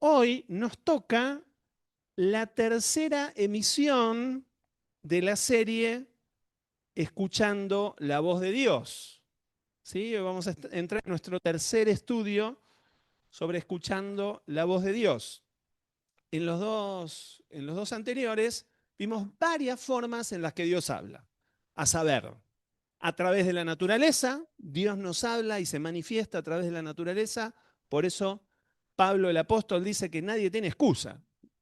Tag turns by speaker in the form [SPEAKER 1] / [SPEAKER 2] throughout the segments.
[SPEAKER 1] Hoy nos toca la tercera emisión de la serie Escuchando la voz de Dios. ¿Sí? Hoy vamos a entrar en nuestro tercer estudio sobre escuchando la voz de Dios. En los dos anteriores vimos varias formas en las que Dios habla. A saber, a través de la naturaleza, Dios nos habla y se manifiesta a través de la naturaleza. Por eso Pablo el apóstol dice que nadie tiene excusa.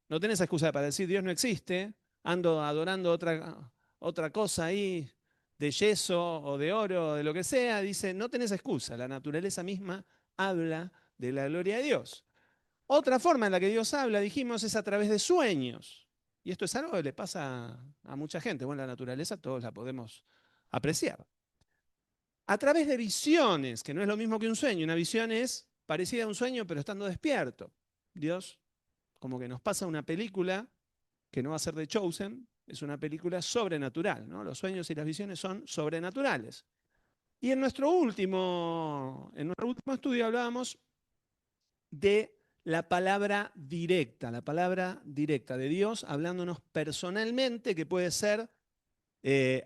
[SPEAKER 1] No tenés excusa para decir Dios no existe, ando adorando otra cosa ahí de yeso o de oro o de lo que sea. Dice, no tenés excusa. La naturaleza misma habla de la gloria de Dios. Otra forma en la que Dios habla, dijimos, es a través de sueños. Y esto es algo que le pasa a mucha gente. Bueno, la naturaleza todos la podemos apreciar. A través de visiones, que no es lo mismo que un sueño. Una visión es parecida a un sueño, pero estando despierto. Dios como que nos pasa una película que no va a ser de Chosen, es una película sobrenatural, ¿no? Los sueños y las visiones son sobrenaturales. Y en nuestro último estudio hablábamos de la palabra directa de Dios hablándonos personalmente, que puede ser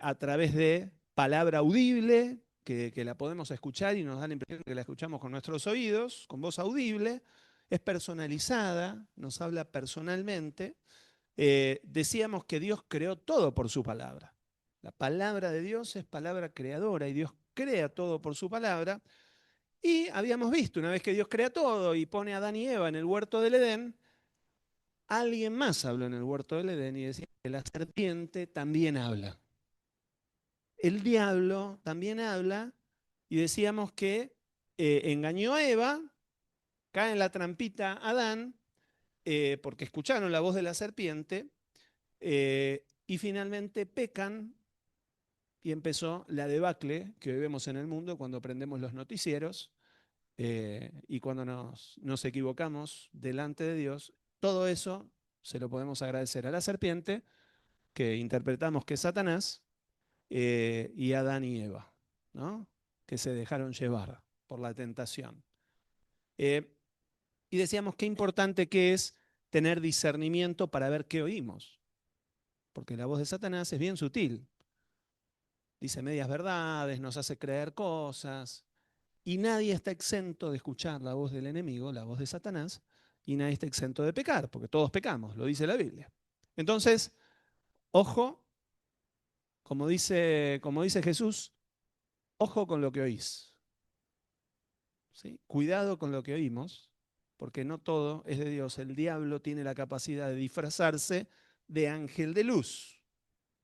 [SPEAKER 1] a través de palabra audible, que la podemos escuchar y nos da la impresión de que la escuchamos con nuestros oídos, con voz audible. Es personalizada, nos habla personalmente. Decíamos que Dios creó todo por su palabra. La palabra de Dios es palabra creadora y Dios crea todo por su palabra. Y habíamos visto, una vez que Dios crea todo y pone a Adán y Eva en el huerto del Edén, alguien más habló en el huerto del Edén y decía que la serpiente también habla. El diablo también habla y decíamos que engañó a Eva, cae en la trampita Adán, porque escucharon la voz de la serpiente y finalmente pecan y empezó la debacle que hoy vemos en el mundo cuando prendemos los noticieros y cuando nos equivocamos delante de Dios. Todo eso se lo podemos agradecer a la serpiente, que interpretamos que es Satanás, y Adán y Eva, ¿no? Que se dejaron llevar por la tentación. Eh, y decíamos qué importante que es tener discernimiento para ver qué oímos, porque la voz de Satanás es bien sutil. Dice medias verdades, nos hace creer cosas, y nadie está exento de escuchar la voz del enemigo, la voz de Satanás, y nadie está exento de pecar, porque todos pecamos, lo dice la Biblia. Entonces, ojo, como dice Jesús, ojo con lo que oís. ¿Sí? Cuidado con lo que oímos, porque no todo es de Dios. El diablo tiene la capacidad de disfrazarse de ángel de luz.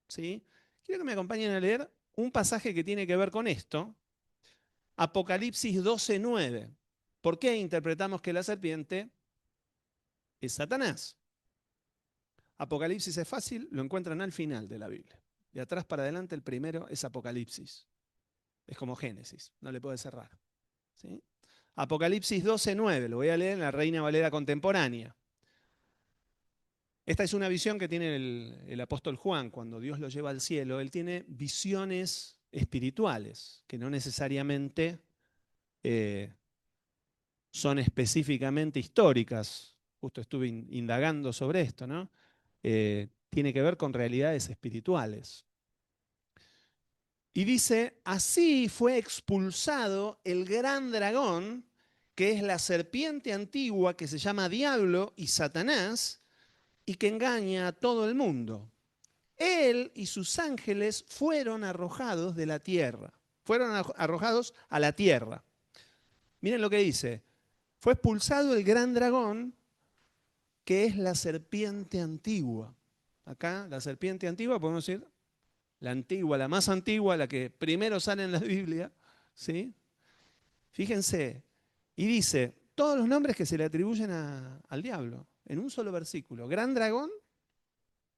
[SPEAKER 1] ¿Sí? Quiero que me acompañen a leer un pasaje que tiene que ver con esto. Apocalipsis 12:9. ¿Por qué interpretamos que la serpiente es Satanás? Apocalipsis es fácil, lo encuentran al final de la Biblia. De atrás para adelante el primero es Apocalipsis. Es como Génesis, no le puede cerrar. ¿Sí? Apocalipsis 12:9, lo voy a leer en la Reina Valera contemporánea. Esta es una visión que tiene el apóstol Juan cuando Dios lo lleva al cielo. Él tiene visiones espirituales que no necesariamente eh, son específicamente históricas. Justo estuve indagando sobre esto, ¿no? Tiene que ver con realidades espirituales. Y dice, así fue expulsado el gran dragón, que es la serpiente antigua que se llama Diablo y Satanás, y que engaña a todo el mundo. Él y sus ángeles fueron arrojados de la tierra, fueron arrojados a la tierra. Miren lo que dice, fue expulsado el gran dragón, que es la serpiente antigua. Acá, la serpiente antigua, podemos decir, la antigua, la más antigua, la que primero sale en la Biblia, ¿sí? Fíjense, y dice todos los nombres que se le atribuyen al diablo, en un solo versículo. Gran dragón,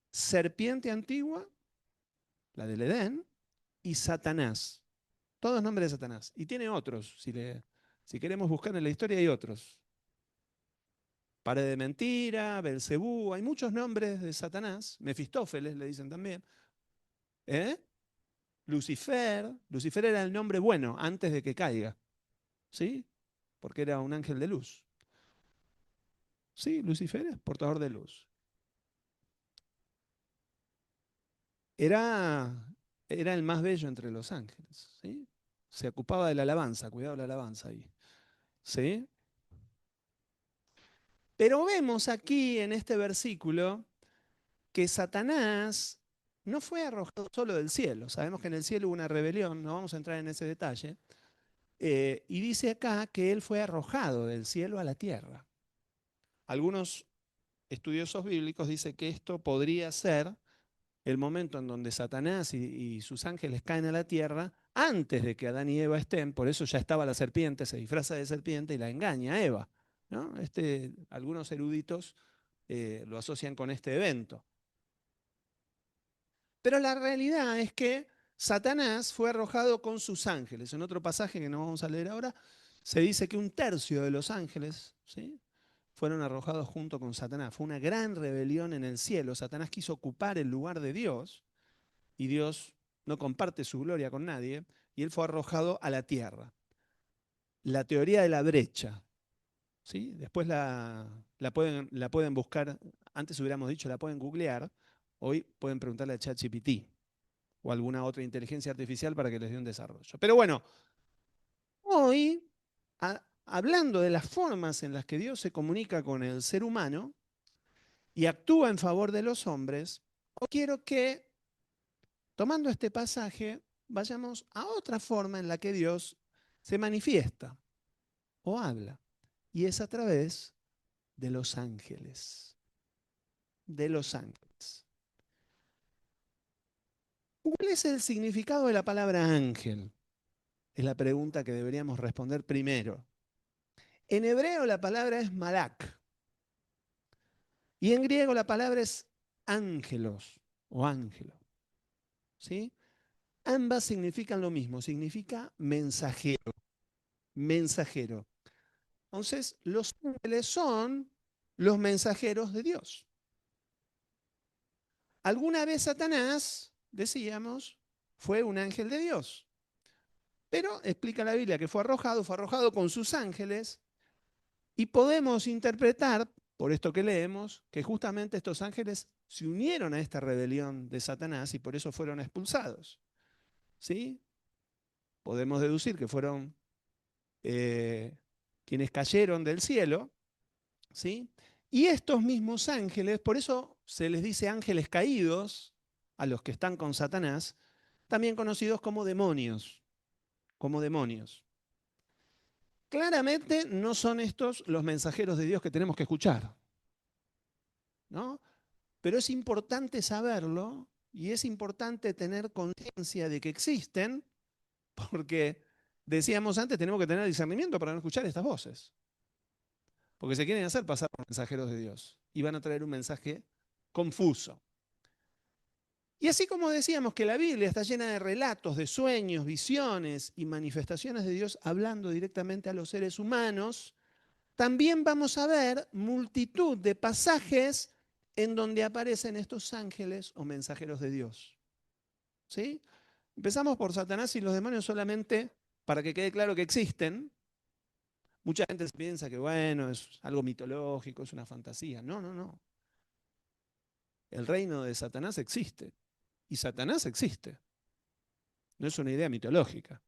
[SPEAKER 1] serpiente antigua, la del Edén, y Satanás. Todos nombres de Satanás. Y tiene otros, si queremos buscar en la historia hay otros. Pared de mentira, Belcebú, hay muchos nombres de Satanás. Mefistófeles le dicen también. ¿Eh? Lucifer era el nombre bueno antes de que caiga, ¿sí? Porque era un ángel de luz. Sí, Lucifer es portador de luz. Era, era el más bello entre los ángeles, ¿sí? Se ocupaba de la alabanza, cuidado la alabanza ahí, ¿sí? Pero vemos aquí en este versículo que Satanás no fue arrojado solo del cielo. Sabemos que en el cielo hubo una rebelión, no vamos a entrar en ese detalle. Y dice acá que él fue arrojado del cielo a la tierra. Algunos estudiosos bíblicos dicen que esto podría ser el momento en donde Satanás y sus ángeles caen a la tierra antes de que Adán y Eva estén, por eso ya estaba la serpiente, se disfraza de serpiente y la engaña a Eva, ¿no? Algunos eruditos lo asocian con este evento. Pero la realidad es que Satanás fue arrojado con sus ángeles. En otro pasaje que no vamos a leer ahora, se dice que un tercio de los ángeles, ¿sí?, fueron arrojados junto con Satanás. Fue una gran rebelión en el cielo. Satanás quiso ocupar el lugar de Dios y Dios no comparte su gloria con nadie y él fue arrojado a la tierra. La teoría de la brecha, ¿sí? Después la pueden buscar, antes hubiéramos dicho, la pueden googlear, hoy pueden preguntarle a ChatGPT o alguna otra inteligencia artificial para que les dé un desarrollo. Pero bueno, hoy, hablando de las formas en las que Dios se comunica con el ser humano y actúa en favor de los hombres, hoy quiero que, tomando este pasaje, vayamos a otra forma en la que Dios se manifiesta o habla, y es a través de los ángeles, de los ángeles. ¿Cuál es el significado de la palabra ángel? Es la pregunta que deberíamos responder primero. En hebreo la palabra es malak y en griego la palabra es ángelos o ángelo. ¿Sí? Ambas significan lo mismo, significa mensajero, mensajero. Entonces, los ángeles son los mensajeros de Dios. Alguna vez Satanás, decíamos, fue un ángel de Dios. Pero explica la Biblia que fue arrojado con sus ángeles. Y podemos interpretar, por esto que leemos, que justamente estos ángeles se unieron a esta rebelión de Satanás y por eso fueron expulsados. ¿Sí? Podemos deducir que fueron quienes cayeron del cielo. ¿Sí? Y estos mismos ángeles, por eso se les dice ángeles caídos a los que están con Satanás, también conocidos como demonios, como demonios. Claramente no son estos los mensajeros de Dios que tenemos que escuchar, ¿no? Pero es importante saberlo y es importante tener conciencia de que existen, porque decíamos antes, tenemos que tener discernimiento para no escuchar estas voces. Porque se quieren hacer pasar por mensajeros de Dios y van a traer un mensaje confuso. Y así como decíamos que la Biblia está llena de relatos, de sueños, visiones y manifestaciones de Dios hablando directamente a los seres humanos, también vamos a ver multitud de pasajes en donde aparecen estos ángeles o mensajeros de Dios. ¿Sí? Empezamos por Satanás y los demonios solamente para que quede claro que existen. Mucha gente piensa que, bueno, es algo mitológico, es una fantasía. No, no, no. El reino de Satanás existe. Y Satanás existe. No es una idea mitológica.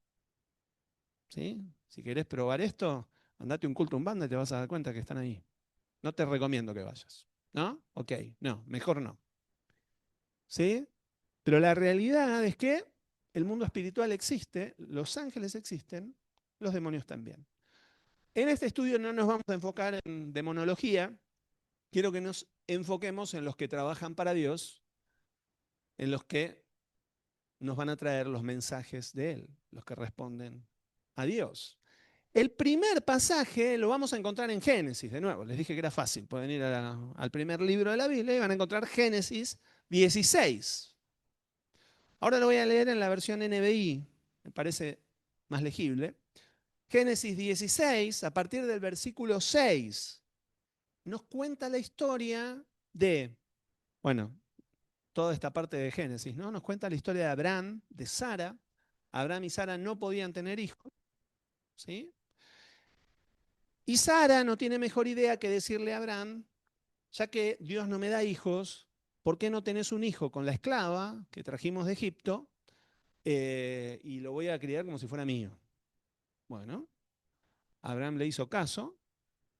[SPEAKER 1] ¿Sí? Si querés probar esto, andate a un culto, un banda y te vas a dar cuenta que están ahí. No te recomiendo que vayas. ¿No? Ok, no, mejor no. ¿Sí? Pero la realidad es que el mundo espiritual existe, los ángeles existen, los demonios también. En este estudio no nos vamos a enfocar en demonología, quiero que nos enfoquemos en los que trabajan para Dios, en los que nos van a traer los mensajes de Él, los que responden a Dios. El primer pasaje lo vamos a encontrar en Génesis, de nuevo, les dije que era fácil, pueden ir al primer libro de la Biblia y van a encontrar Génesis 16. Ahora lo voy a leer en la versión NBI, me parece más legible. Génesis 16, a partir del versículo 6, nos cuenta la historia de, bueno, toda esta parte de Génesis, ¿no? Nos cuenta la historia de Abraham, de Sara. Abraham y Sara no podían tener hijos, ¿sí? Y Sara no tiene mejor idea que decirle a Abraham, ya que Dios no me da hijos, ¿por qué no tenés un hijo con la esclava que trajimos de Egipto y lo voy a criar como si fuera mío? Bueno, Abraham le hizo caso,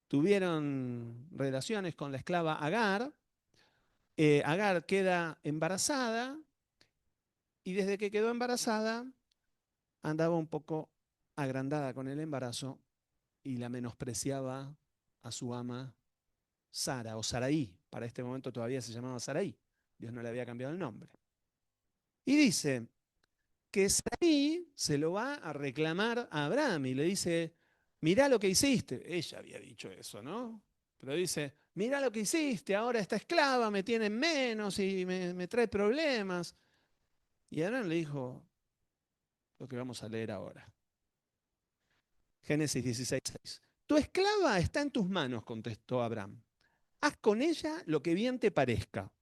[SPEAKER 1] tuvieron relaciones con la esclava Agar, Agar queda embarazada y desde que quedó embarazada andaba un poco agrandada con el embarazo y la menospreciaba a su ama Sara o Saraí. Para este momento todavía se llamaba Saraí. Dios no le había cambiado el nombre. Y dice que Saraí se lo va a reclamar a Abraham y le dice, mirá lo que hiciste. Ella había dicho eso, ¿no? Pero dice, mirá lo que hiciste, ahora esta esclava me tiene menos y me trae problemas. Y Abraham le dijo lo que vamos a leer ahora. Génesis 16:6. Tu esclava está en tus manos, contestó Abraham. Haz con ella lo que bien te parezca.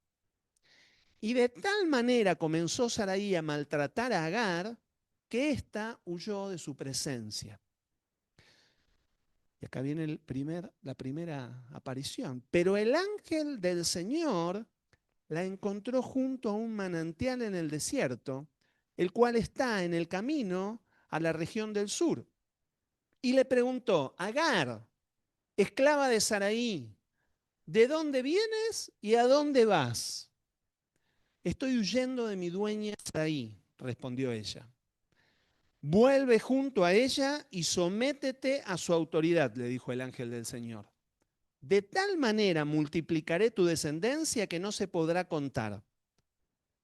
[SPEAKER 1] Y de tal manera comenzó Saraí a maltratar a Agar que ésta huyó de su presencia. Y acá viene la primera aparición. Pero el ángel del Señor la encontró junto a un manantial en el desierto, el cual está en el camino a la región del sur. Y le preguntó, Agar, esclava de Saraí, ¿de dónde vienes y a dónde vas? Estoy huyendo de mi dueña Saraí, respondió ella. Vuelve junto a ella y sométete a su autoridad, le dijo el ángel del Señor. De tal manera multiplicaré tu descendencia que no se podrá contar.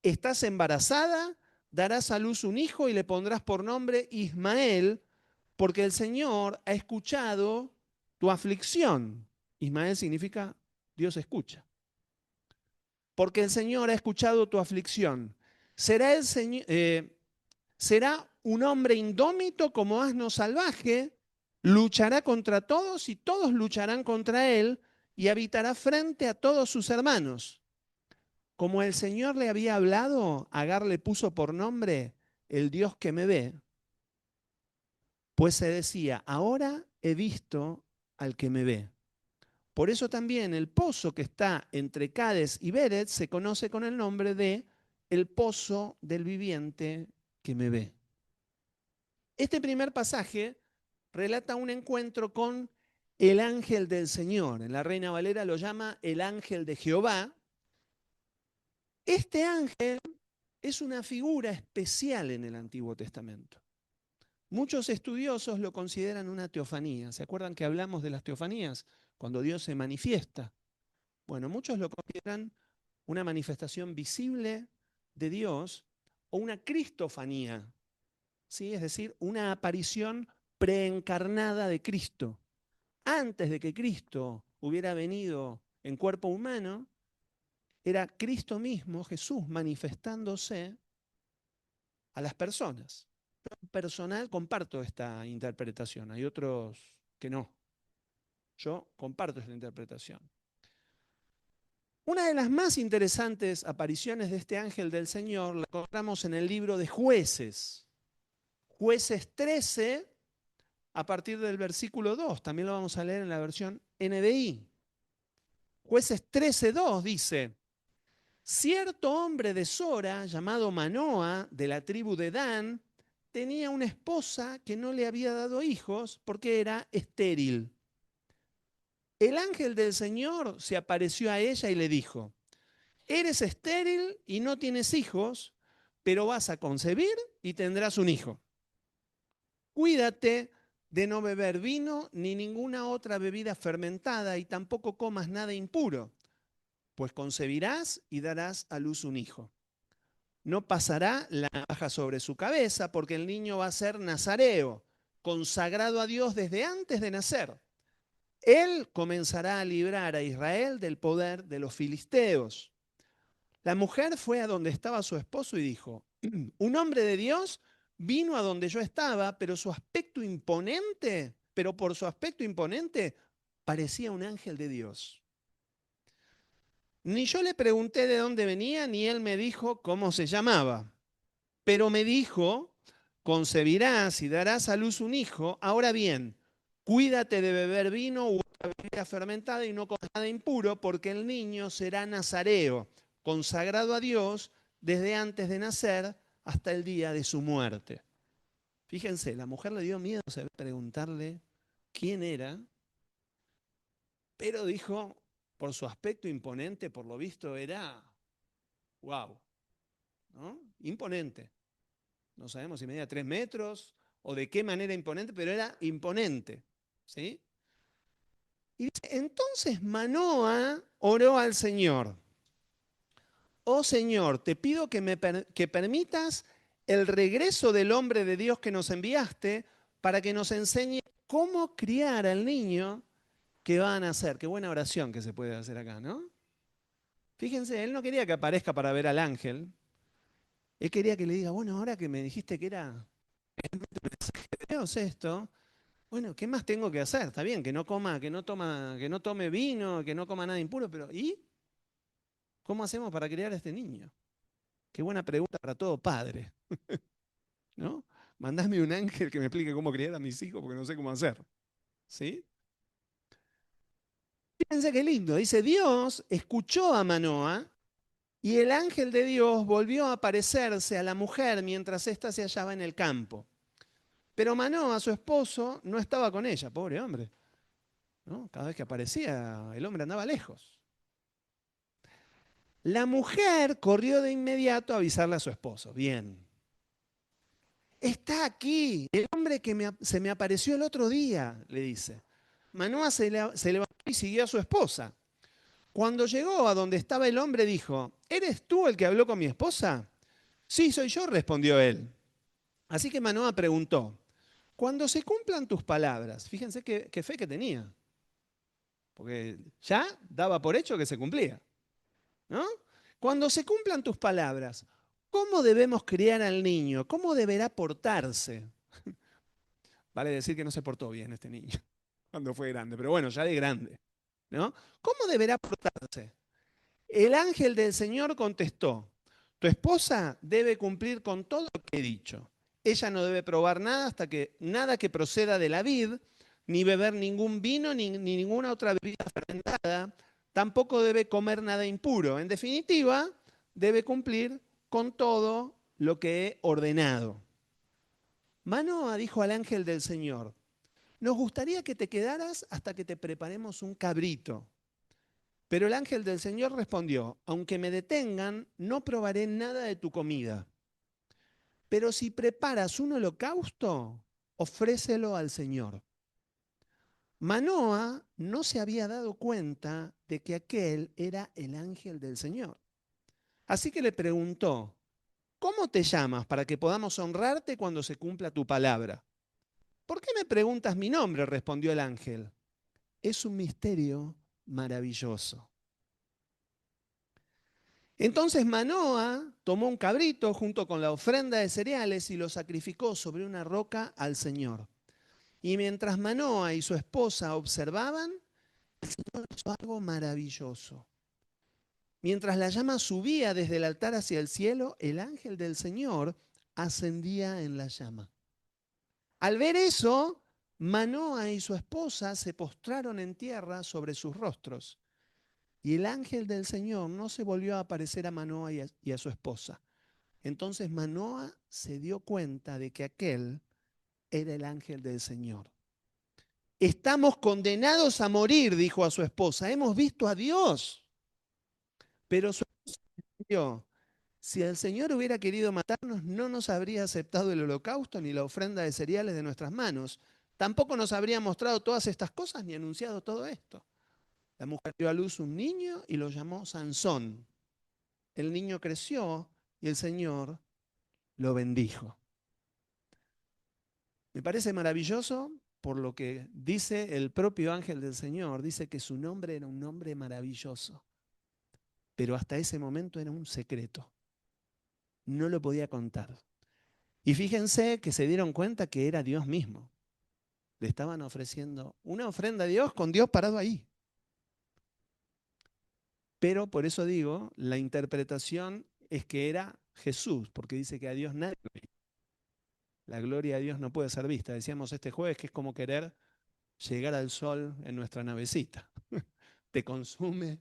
[SPEAKER 1] Estás embarazada, darás a luz un hijo y le pondrás por nombre Ismael, porque el Señor ha escuchado tu aflicción. Ismael significa Dios escucha. Porque el Señor ha escuchado tu aflicción. Será el Señor, será un hombre indómito como asno salvaje, luchará contra todos y todos lucharán contra él y habitará frente a todos sus hermanos. Como el Señor le había hablado, Agar le puso por nombre el Dios que me ve, pues se decía, ahora he visto al que me ve. Por eso también el pozo que está entre Cades y Beret se conoce con el nombre de el pozo del viviente que me ve. Este primer pasaje relata un encuentro con el ángel del Señor. En la Reina Valera lo llama el ángel de Jehová. Este ángel es una figura especial en el Antiguo Testamento. Muchos estudiosos lo consideran una teofanía. ¿Se acuerdan que hablamos de las teofanías? Cuando Dios se manifiesta. Bueno, muchos lo consideran una manifestación visible de Dios o una cristofanía, ¿sí? Es decir, una aparición preencarnada de Cristo. Antes de que Cristo hubiera venido en cuerpo humano, era Cristo mismo, Jesús, manifestándose a las personas. Yo personal comparto esta interpretación, hay otros que no. Yo comparto esta interpretación. Una de las más interesantes apariciones de este ángel del Señor la encontramos en el libro de Jueces. Jueces 13, a partir del versículo 2. También lo vamos a leer en la versión NBI. Jueces 13:2 dice, cierto hombre de Sora, llamado Manoa, de la tribu de Dan, tenía una esposa que no le había dado hijos porque era estéril. El ángel del Señor se apareció a ella y le dijo, eres estéril y no tienes hijos, pero vas a concebir y tendrás un hijo. Cuídate de no beber vino ni ninguna otra bebida fermentada y tampoco comas nada impuro, pues concebirás y darás a luz un hijo. No pasará la navaja sobre su cabeza, porque el niño va a ser nazareo, consagrado a Dios desde antes de nacer. Él comenzará a librar a Israel del poder de los filisteos. La mujer fue a donde estaba su esposo y dijo, un hombre de Dios vino a donde yo estaba, pero por su aspecto imponente, parecía un ángel de Dios. Ni yo le pregunté de dónde venía, ni él me dijo cómo se llamaba. Pero me dijo, concebirás y darás a luz un hijo. Ahora bien, Cuídate de beber vino u otra bebida fermentada y no comas nada impuro, porque el niño será nazareo, consagrado a Dios desde antes de nacer hasta el día de su muerte. Fíjense, la mujer le dio miedo preguntarle quién era, pero dijo, por su aspecto imponente, por lo visto era, wow, ¿no? Imponente. No sabemos si medía 3 metros o de qué manera imponente, pero era imponente, ¿sí? Y dice, entonces Manoa oró al Señor. Oh Señor, te pido que permitas el regreso del hombre de Dios que nos enviaste para que nos enseñe cómo criar al niño que va a nacer. Qué buena oración que se puede hacer acá, ¿no? Fíjense, él no quería que aparezca para ver al ángel. Él quería que le diga, bueno, ahora que me dijiste que era Dios esto, bueno, ¿qué más tengo que hacer? Está bien, que no coma, que no tome vino, que no coma nada impuro, pero ¿y cómo hacemos para criar a este niño? Qué buena pregunta para todo padre, ¿no? Mandame un ángel que me explique cómo criar a mis hijos porque no sé cómo hacer, ¿sí? Fíjense qué lindo, dice, Dios escuchó a Manoa y el ángel de Dios volvió a aparecerse a la mujer mientras ésta se hallaba en el campo. Pero Manoa, su esposo, no estaba con ella, pobre hombre, ¿no? Cada vez que aparecía, el hombre andaba lejos. La mujer corrió de inmediato a avisarle a su esposo. Bien. Está aquí, el hombre que se me apareció el otro día, le dice. Manoa se levantó y siguió a su esposa. Cuando llegó a donde estaba el hombre, dijo, ¿eres tú el que habló con mi esposa? Sí, soy yo, respondió él. Así que Manoa preguntó, cuando se cumplan tus palabras, fíjense qué fe que tenía, porque ya daba por hecho que se cumplía, ¿no? Cuando se cumplan tus palabras, ¿cómo debemos criar al niño? ¿Cómo deberá portarse? Vale decir que no se portó bien este niño cuando fue grande, pero bueno, ya de grande, ¿no? ¿Cómo deberá portarse? El ángel del Señor contestó, tu esposa debe cumplir con todo lo que he dicho. Ella no debe probar nada nada que proceda de la vid, ni beber ningún vino, ni ninguna otra bebida fermentada. Tampoco debe comer nada impuro. En definitiva, debe cumplir con todo lo que he ordenado. Manoa dijo al ángel del Señor, nos gustaría que te quedaras hasta que te preparemos un cabrito. Pero el ángel del Señor respondió, aunque me detengan, no probaré nada de tu comida. Pero si preparas un holocausto, ofrécelo al Señor. Manoa no se había dado cuenta de que aquel era el ángel del Señor. Así que le preguntó, ¿cómo te llamas para que podamos honrarte cuando se cumpla tu palabra? ¿Por qué me preguntas mi nombre? Respondió el ángel. Es un misterio maravilloso. Entonces Manoa tomó un cabrito junto con la ofrenda de cereales y lo sacrificó sobre una roca al Señor. Y mientras Manoa y su esposa observaban, hizo algo maravilloso. Mientras la llama subía desde el altar hacia el cielo, el ángel del Señor ascendía en la llama. Al ver eso, Manoa y su esposa se postraron en tierra sobre sus rostros. Y el ángel del Señor no se volvió a aparecer a Manoa y a su esposa. Entonces Manoa se dio cuenta de que aquel era el ángel del Señor. Estamos condenados a morir, dijo a su esposa. Hemos visto a Dios. Pero su esposa dijo, si el Señor hubiera querido matarnos, no nos habría aceptado el holocausto ni la ofrenda de cereales de nuestras manos. Tampoco nos habría mostrado todas estas cosas ni anunciado todo esto. La mujer dio a luz un niño y lo llamó Sansón. El niño creció y el Señor lo bendijo. Me parece maravilloso por lo que dice el propio ángel del Señor. Dice que su nombre era un nombre maravilloso, pero hasta ese momento era un secreto. No lo podía contar. Y fíjense que se dieron cuenta que era Dios mismo. Le estaban ofreciendo una ofrenda a Dios con Dios parado ahí. Pero por eso digo, la interpretación es que era Jesús, porque dice que a Dios nadie lo ve. La gloria de Dios no puede ser vista. Decíamos este jueves que es como querer llegar al sol en nuestra navecita. Te consume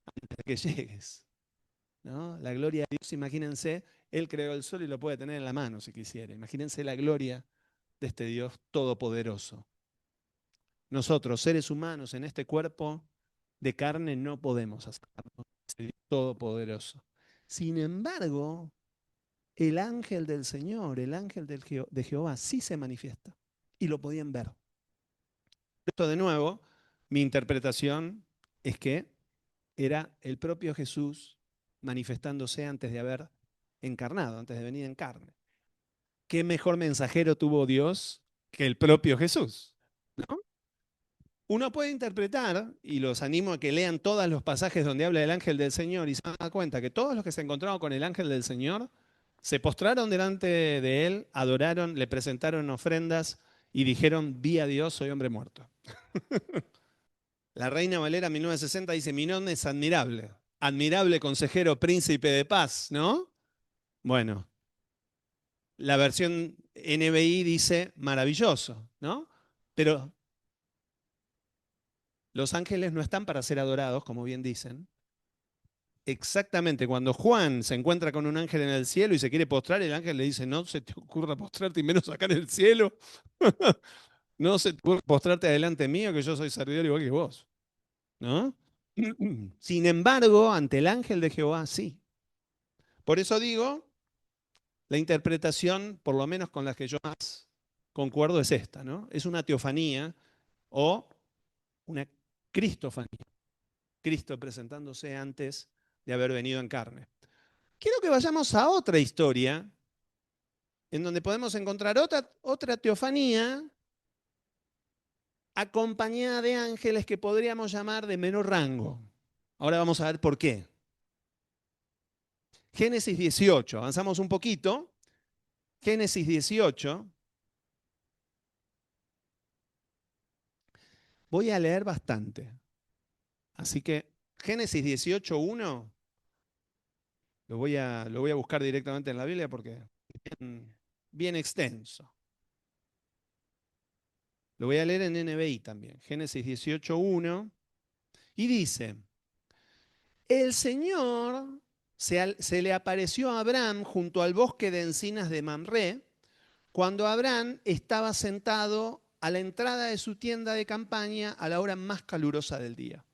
[SPEAKER 1] antes de que llegues, ¿no? La gloria de Dios, imagínense, Él creó el sol y lo puede tener en la mano si quisiera. Imagínense la gloria de este Dios todopoderoso. Nosotros, seres humanos, en este cuerpo de carne no podemos hacerlo. Ese Dios todopoderoso. Sin embargo, el ángel del Señor, el ángel de Jehová, sí se manifiesta y lo podían ver. Esto de nuevo, mi interpretación es que era el propio Jesús manifestándose antes de haber encarnado, antes de venir en carne. ¿Qué mejor mensajero tuvo Dios que el propio Jesús? ¿No? Uno puede interpretar, y los animo a que lean todos los pasajes donde habla del ángel del Señor y se dan cuenta que todos los que se encontraron con el ángel del Señor se postraron delante de él, adoraron, le presentaron ofrendas y dijeron, vi a Dios, soy hombre muerto. La Reina Valera 1960 dice, mi nombre es admirable, admirable consejero, príncipe de paz, ¿no? Bueno, la versión NBI dice maravilloso, ¿no? Pero los ángeles no están para ser adorados, como bien dicen. Exactamente, cuando Juan se encuentra con un ángel en el cielo y se quiere postrar, el ángel le dice, no se te ocurra postrarte y menos acá en el cielo. No se te ocurra postrarte adelante mío, que yo soy servidor igual que vos. ¿No? Sin embargo, ante el ángel de Jehová, sí. Por eso digo, la interpretación, por lo menos con la que yo más concuerdo, es esta, ¿no? Es una teofanía o una cristofanía. Cristo presentándose antes de haber venido en carne. Quiero que vayamos a otra historia en donde podemos encontrar otra teofanía acompañada de ángeles que podríamos llamar de menor rango. Ahora vamos a ver por qué. Génesis 18, avanzamos un poquito. Génesis 18. Voy a leer bastante. Así que Génesis 18:1 lo voy a buscar directamente en la Biblia porque es bien extenso. Lo voy a leer en NBI también. Génesis 18:1. Y dice, el Señor se le apareció a Abraham junto al bosque de encinas de Mamré, cuando Abraham estaba sentado a la entrada de su tienda de campaña a la hora más calurosa del día.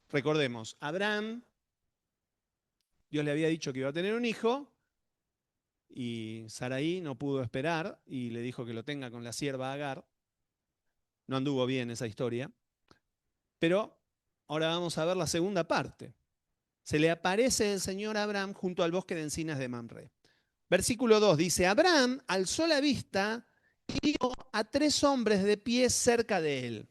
[SPEAKER 1] Recordemos, Abraham, Dios le había dicho que iba a tener un hijo y Sarai no pudo esperar y le dijo que lo tenga con la sierva Agar. No anduvo bien esa historia. Pero ahora vamos a ver la segunda parte. Se le aparece el Señor a Abraham junto al bosque de encinas de Mamre. Versículo 2 dice, Abraham alzó la vista y vio a 3 hombres de pie cerca de él.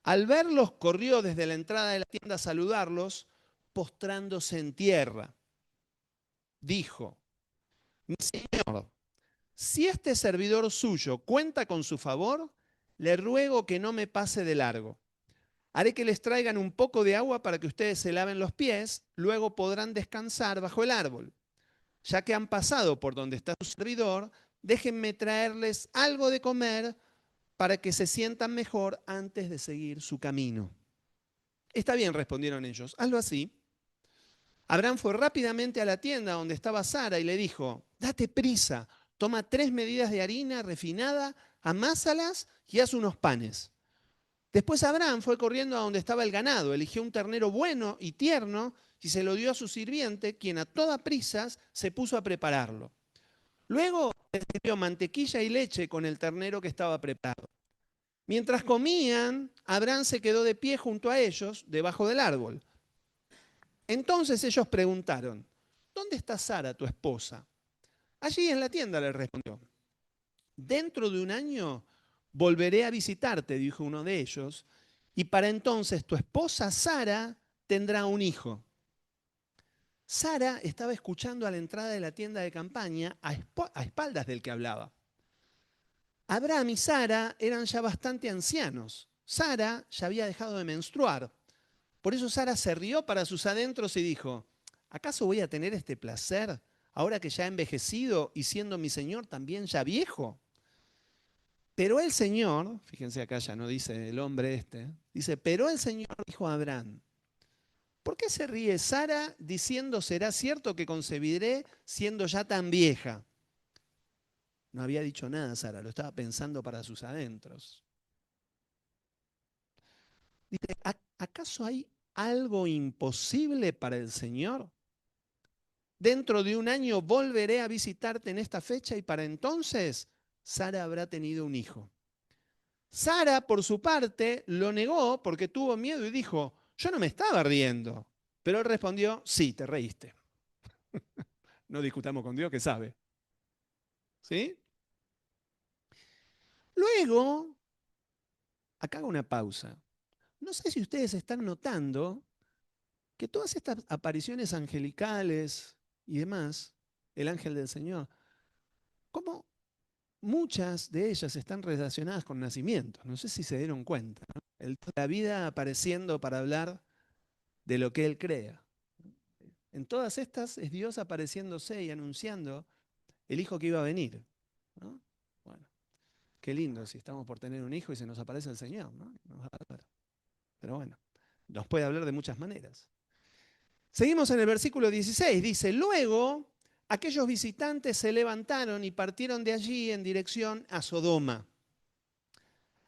[SPEAKER 1] Al verlos, corrió desde la entrada de la tienda a saludarlos, postrándose en tierra. Dijo, mi señor, si este servidor suyo cuenta con su favor, le ruego que no me pase de largo. Haré que les traigan un poco de agua para que ustedes se laven los pies, luego podrán descansar bajo el árbol. Ya que han pasado por donde está su servidor, déjenme traerles algo de comer para que se sientan mejor antes de seguir su camino. Está bien, respondieron ellos, hazlo así. Abraham fue rápidamente a la tienda donde estaba Sara y le dijo, date prisa, toma 3 medidas de harina refinada, amásalas y haz unos panes. Después Abraham fue corriendo a donde estaba el ganado, eligió un ternero bueno y tierno y se lo dio a su sirviente, quien a toda prisa se puso a prepararlo. Luego le sirvió mantequilla y leche con el ternero que estaba preparado. Mientras comían, Abraham se quedó de pie junto a ellos, debajo del árbol. Entonces ellos preguntaron, ¿dónde está Sara, tu esposa? Allí en la tienda, le respondió. Dentro de un año volveré a visitarte, dijo uno de ellos, y para entonces tu esposa Sara tendrá un hijo. Sara estaba escuchando a la entrada de la tienda de campaña a espaldas del que hablaba. Abraham y Sara eran ya bastante ancianos. Sara ya había dejado de menstruar. Por eso Sara se rió para sus adentros y dijo, ¿acaso voy a tener este placer ahora que ya he envejecido y siendo mi señor también ya viejo? Pero el Señor, fíjense acá ya no dice el hombre este, dice, pero el Señor dijo a Abraham, ¿por qué se ríe Sara diciendo, será cierto que concebiré siendo ya tan vieja? No había dicho nada Sara, lo estaba pensando para sus adentros. Dice, ¿acaso hay algo imposible para el Señor? Dentro de un año volveré a visitarte en esta fecha y para entonces Sara habrá tenido un hijo. Sara, por su parte, lo negó porque tuvo miedo y dijo, yo no me estaba riendo. Pero él respondió, sí, te reíste. No discutamos con Dios que sabe. ¿Sí? Luego, acá hago una pausa. No sé si ustedes están notando que todas estas apariciones angelicales y demás, el ángel del Señor, como muchas de ellas están relacionadas con nacimientos. No sé si se dieron cuenta, ¿no? La vida apareciendo para hablar de lo que Él crea. En todas estas es Dios apareciéndose y anunciando el hijo que iba a venir, ¿no? Bueno, qué lindo si estamos por tener un hijo y se nos aparece el Señor, ¿no? Pero bueno, nos puede hablar de muchas maneras. Seguimos en el versículo 16, dice, luego aquellos visitantes se levantaron y partieron de allí en dirección a Sodoma.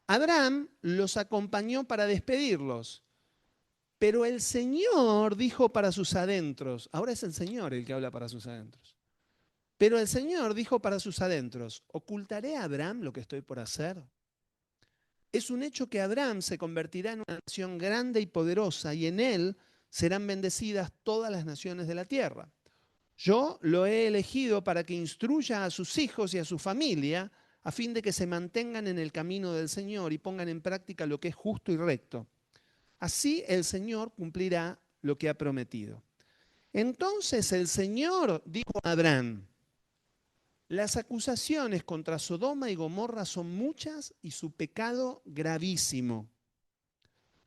[SPEAKER 1] Abraham los acompañó para despedirlos, pero el Señor dijo para sus adentros, ahora es el Señor el que habla para sus adentros, pero el Señor dijo para sus adentros, ¿ocultaré a Abraham lo que estoy por hacer? Es un hecho que Abraham se convertirá en una nación grande y poderosa y en él serán bendecidas todas las naciones de la tierra. Yo lo he elegido para que instruya a sus hijos y a su familia a fin de que se mantengan en el camino del Señor y pongan en práctica lo que es justo y recto. Así el Señor cumplirá lo que ha prometido. Entonces el Señor dijo a Abraham, las acusaciones contra Sodoma y Gomorra son muchas y su pecado gravísimo.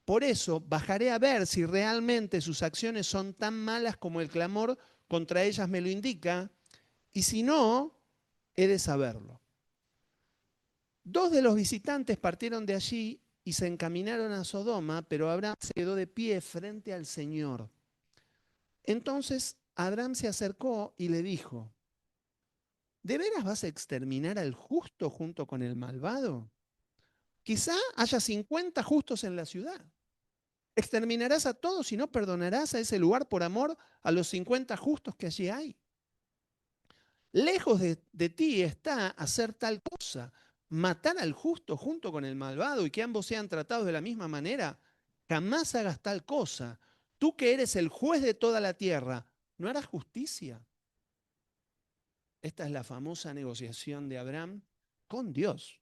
[SPEAKER 1] Por eso bajaré a ver si realmente sus acciones son tan malas como el clamor contra ellas me lo indica, y si no, he de saberlo. Dos de los visitantes partieron de allí y se encaminaron a Sodoma, pero Abraham se quedó de pie frente al Señor. Entonces Abraham se acercó y le dijo, ¿de veras vas a exterminar al justo junto con el malvado? Quizá haya 50 justos en la ciudad. ¿Exterminarás a todos y no perdonarás a ese lugar por amor a los 50 justos que allí hay? Lejos de ti está hacer tal cosa, matar al justo junto con el malvado y que ambos sean tratados de la misma manera. Jamás hagas tal cosa. Tú que eres el juez de toda la tierra, ¿no harás justicia? Esta es la famosa negociación de Abraham con Dios.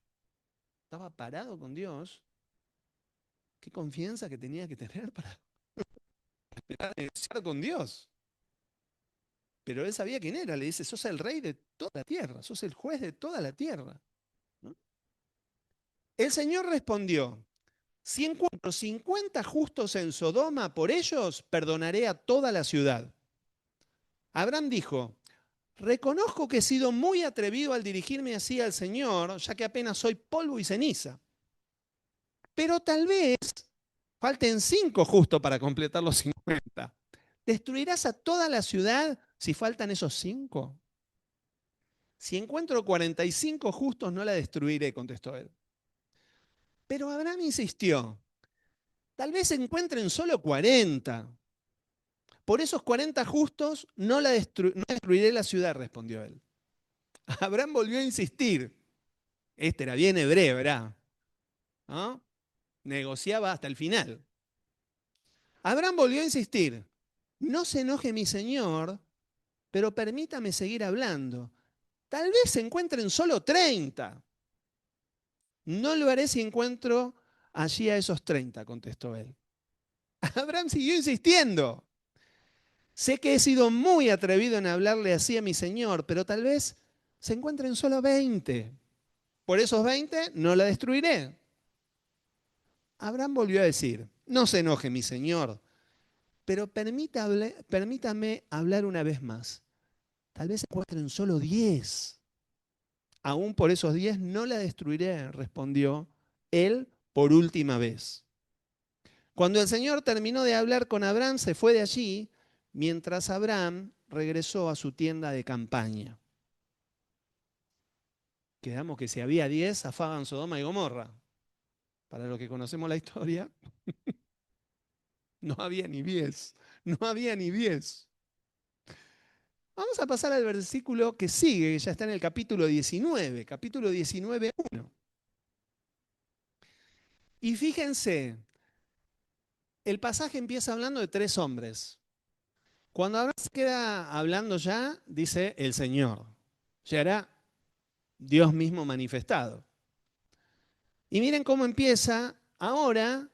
[SPEAKER 1] Estaba parado con Dios. Qué confianza que tenía que tener para negociar con Dios. Pero él sabía quién era. Le dice, sos el rey de toda la tierra, sos el juez de toda la tierra, ¿no? El Señor respondió, si encuentro 50 justos en Sodoma, por ellos perdonaré a toda la ciudad. Abraham dijo, reconozco que he sido muy atrevido al dirigirme así al Señor, ya que apenas soy polvo y ceniza. Pero tal vez falten 5 justos para completar los 50. ¿Destruirás a toda la ciudad si faltan esos 5? Si encuentro 45 justos, no la destruiré, contestó él. Pero Abraham insistió, tal vez se encuentren solo 40. Por esos 40 justos no destruiré la ciudad, respondió él. Abraham volvió a insistir. Este era bien hebreo, ¿verdad? ¿No? Negociaba hasta el final. Abraham volvió a insistir. No se enoje mi señor, pero permítame seguir hablando. Tal vez se encuentren solo 30. No lo haré si encuentro allí a esos 30, contestó él. Abraham siguió insistiendo. Sé que he sido muy atrevido en hablarle así a mi señor, pero tal vez se encuentren solo 20. Por esos 20 no la destruiré. Abraham volvió a decir, no se enoje mi señor, pero permítame hablar una vez más. Tal vez se encuentren solo 10. aún por esos 10 no la destruiré, respondió él por última vez. Cuando el Señor terminó de hablar con Abraham, se fue de allí, mientras Abraham regresó a su tienda de campaña. Quedamos que si había 10, zafaban Sodoma y Gomorra. Para los que conocemos la historia, no había ni 10. No había ni 10. Vamos a pasar al versículo que sigue, que ya está en el capítulo 19, capítulo 19:1. Y fíjense, el pasaje empieza hablando de 3 hombres. Cuando Abraham se queda hablando ya, dice el Señor. Ya era Dios mismo manifestado. Y miren cómo empieza ahora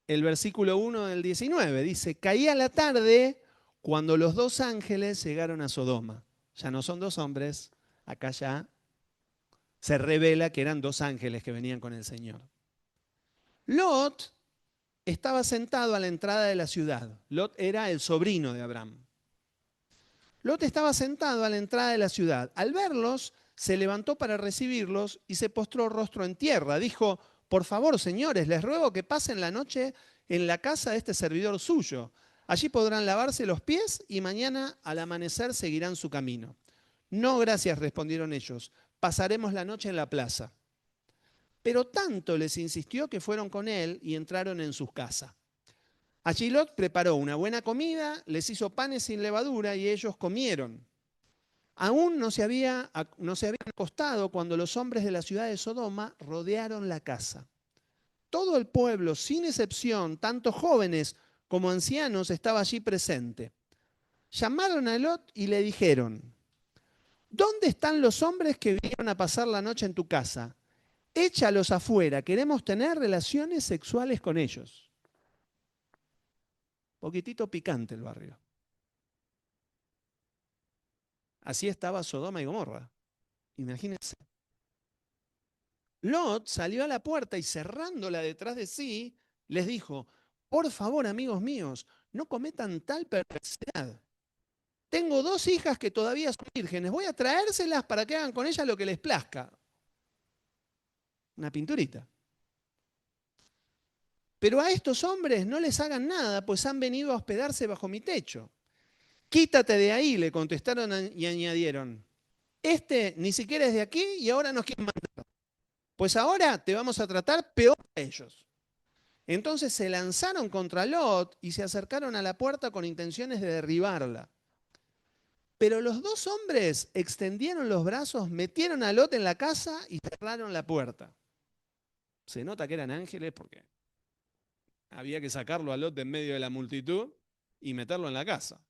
[SPEAKER 1] el versículo 1 del 19. Dice, caía la tarde cuando los 2 ángeles llegaron a Sodoma. Ya no son 2 hombres, acá ya se revela que eran 2 ángeles que venían con el Señor. Lot estaba sentado a la entrada de la ciudad. Lot era el sobrino de Abraham. Lot estaba sentado a la entrada de la ciudad. Al verlos, se levantó para recibirlos y se postró rostro en tierra. Dijo, por favor, señores, les ruego que pasen la noche en la casa de este servidor suyo. Allí podrán lavarse los pies y mañana al amanecer seguirán su camino. No, gracias, respondieron ellos. Pasaremos la noche en la plaza. Pero tanto les insistió que fueron con él y entraron en sus casas. Allí Lot preparó una buena comida, les hizo panes sin levadura y ellos comieron. Aún no se habían acostado cuando los hombres de la ciudad de Sodoma rodearon la casa. Todo el pueblo, sin excepción, tanto jóvenes como ancianos, estaba allí presente. Llamaron a Lot y le dijeron, ¿dónde están los hombres que vinieron a pasar la noche en tu casa? Échalos afuera, queremos tener relaciones sexuales con ellos. Poquitito picante el barrio. Así estaba Sodoma y Gomorra. Imagínense. Lot salió a la puerta y cerrándola detrás de sí, les dijo, por favor, amigos míos, no cometan tal perversidad. Tengo 2 hijas que todavía son vírgenes, voy a traérselas para que hagan con ellas lo que les plazca. Una pinturita. Pero a estos hombres no les hagan nada, pues han venido a hospedarse bajo mi techo. Quítate de ahí, le contestaron y añadieron. Este ni siquiera es de aquí y ahora nos quieren matar. Pues ahora te vamos a tratar peor a ellos. Entonces se lanzaron contra Lot y se acercaron a la puerta con intenciones de derribarla. Pero los 2 hombres extendieron los brazos, metieron a Lot en la casa y cerraron la puerta. Se nota que eran ángeles porque había que sacarlo a Lot de en medio de la multitud y meterlo en la casa.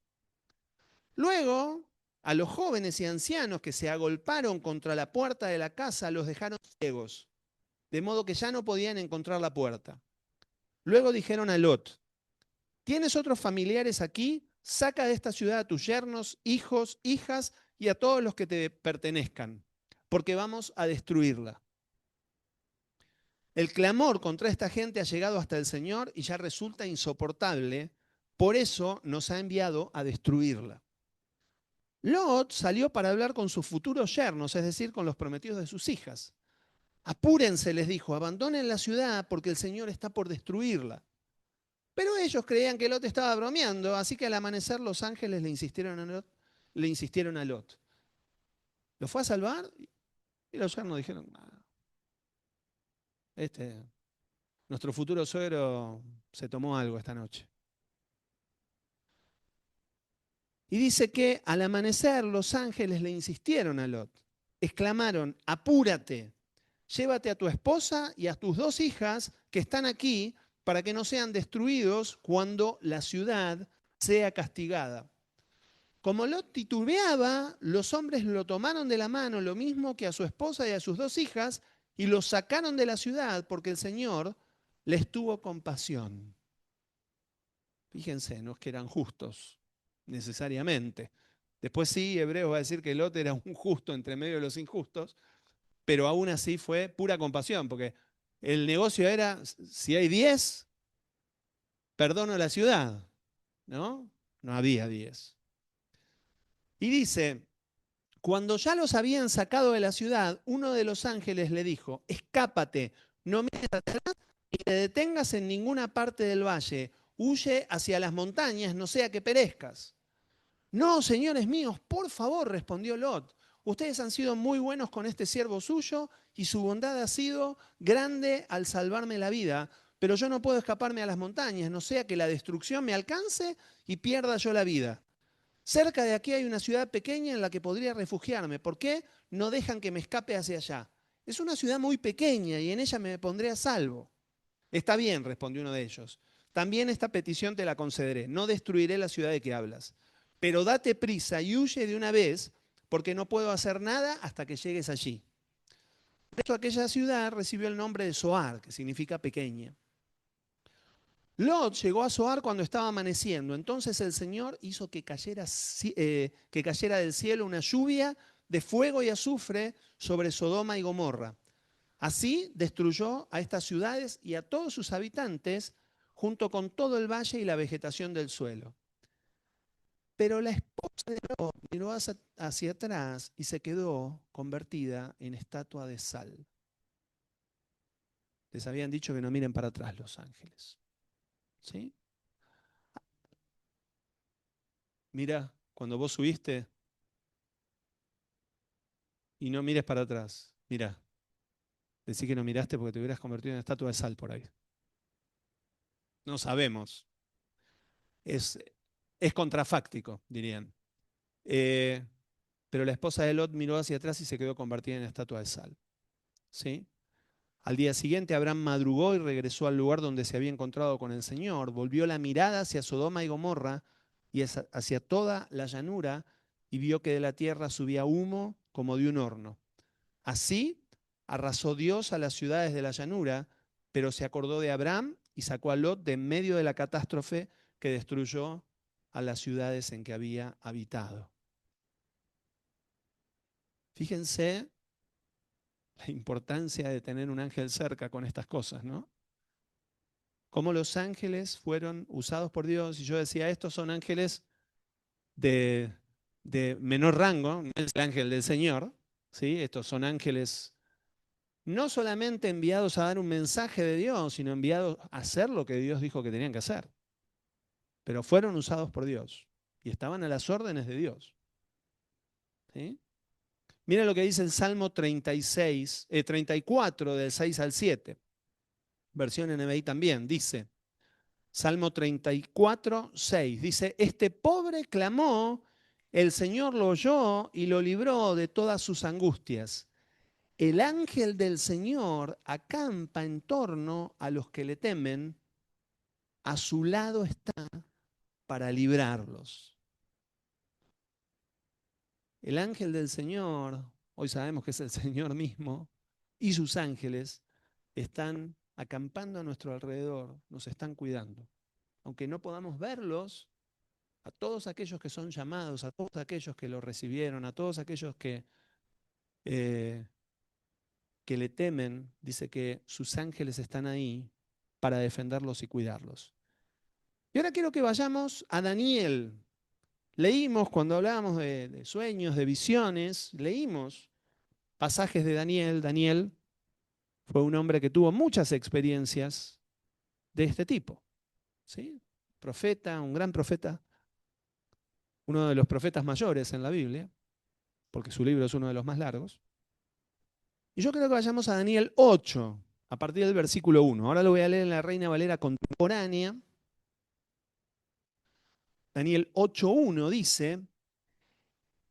[SPEAKER 1] Luego, a los jóvenes y ancianos que se agolparon contra la puerta de la casa los dejaron ciegos, de modo que ya no podían encontrar la puerta. Luego dijeron a Lot, ¿tienes otros familiares aquí? Saca de esta ciudad a tus yernos, hijos, hijas y a todos los que te pertenezcan, porque vamos a destruirla. El clamor contra esta gente ha llegado hasta el Señor y ya resulta insoportable, por eso nos ha enviado a destruirla. Lot salió para hablar con sus futuros yernos, es decir, con los prometidos de sus hijas. Apúrense, les dijo, abandonen la ciudad porque el Señor está por destruirla. Pero ellos creían que Lot estaba bromeando, así que al amanecer los ángeles le insistieron a Lot. ¿Lo fue a salvar? Y los yernos dijeron, nuestro futuro suegro se tomó algo esta noche. Y dice que al amanecer los ángeles le insistieron a Lot. Exclamaron, apúrate, llévate a tu esposa y a tus 2 hijas que están aquí para que no sean destruidos cuando la ciudad sea castigada. Como Lot titubeaba, los hombres lo tomaron de la mano, lo mismo que a su esposa y a sus 2 hijas, y los sacaron de la ciudad porque el Señor les tuvo compasión. Fíjense, no es que eran justos necesariamente. Después sí, Hebreos va a decir que Lot era un justo entre medio de los injustos, pero aún así fue pura compasión, porque el negocio era, si hay 10, perdono la ciudad, ¿no? No había 10. Y dice, Cuando ya los habían sacado de la ciudad, uno de los ángeles le dijo, escápate, no mires atrás y te detengas en ninguna parte del valle, huye hacia las montañas, no sea que perezcas. No, señores míos, por favor, respondió Lot. Ustedes han sido muy buenos con este siervo suyo y su bondad ha sido grande al salvarme la vida, pero yo no puedo escaparme a las montañas, no sea que la destrucción me alcance y pierda yo la vida. Cerca de aquí hay una ciudad pequeña en la que podría refugiarme. ¿Por qué no dejan que me escape hacia allá? Es una ciudad muy pequeña y en ella me pondré a salvo. Está bien, respondió uno de ellos. También esta petición te la concederé. No destruiré la ciudad de que hablas. Pero date prisa y huye de una vez, porque no puedo hacer nada hasta que llegues allí. Por eso aquella ciudad recibió el nombre de Zoar, que significa pequeña. Lot llegó a Zoar cuando estaba amaneciendo. Entonces el Señor hizo que cayera del cielo una lluvia de fuego y azufre sobre Sodoma y Gomorra. Así destruyó a estas ciudades y a todos sus habitantes, junto con todo el valle y la vegetación del suelo. Pero la esposa de Lot miró hacia atrás y se quedó convertida en estatua de sal. Les habían dicho que no miren para atrás los ángeles. ¿Sí? Mira, cuando vos subiste y no mires para atrás, mira, decí que no miraste porque te hubieras convertido en estatua de sal por ahí. No sabemos. Es, es contrafáctico, dirían. Eh, pero la esposa de Lot miró hacia atrás y se quedó convertida en estatua de sal. ¿Sí? Al día siguiente Abraham madrugó y regresó al lugar donde se había encontrado con el Señor. Volvió la mirada hacia Sodoma y Gomorra y hacia toda la llanura y vio que de la tierra subía humo como de un horno. Así arrasó Dios a las ciudades de la llanura, pero se acordó de Abraham y sacó a Lot de en medio de la catástrofe que destruyó a las ciudades en que había habitado. Fíjense la importancia de tener un ángel cerca con estas cosas, ¿no? Cómo los ángeles fueron usados por Dios. Y yo decía, estos son ángeles de, de menor rango, no es el ángel del Señor, ¿sí? Estos son ángeles no solamente enviados a dar un mensaje de Dios, sino enviados a hacer lo que Dios dijo que tenían que hacer. Pero fueron usados por Dios y estaban a las órdenes de Dios. ¿Sí? Mira lo que dice el Salmo 34, del 6 al 7. Versión NBI también, dice, Salmo 34, 6, dice, este pobre clamó, el Señor lo oyó y lo libró de todas sus angustias. El ángel del Señor acampa en torno a los que le temen, a su lado está para librarlos. El ángel del Señor, hoy sabemos que es el Señor mismo, y sus ángeles están acampando a nuestro alrededor, nos están cuidando. Aunque no podamos verlos, a todos aquellos que son llamados, a todos aquellos que lo recibieron, a todos aquellos eh, que le temen, dice que sus ángeles están ahí para defenderlos y cuidarlos. Y ahora quiero que vayamos a Daniel. Leímos cuando hablábamos de sueños, de visiones, leímos pasajes de Daniel. Daniel fue un hombre que tuvo muchas experiencias de este tipo. ¿Sí? Profeta, un gran profeta, uno de los profetas mayores en la Biblia, porque su libro es uno de los más largos. Y yo creo que vayamos a Daniel 8, a partir del versículo 1. Ahora lo voy a leer en la Reina Valera contemporánea. Daniel 8:1 dice,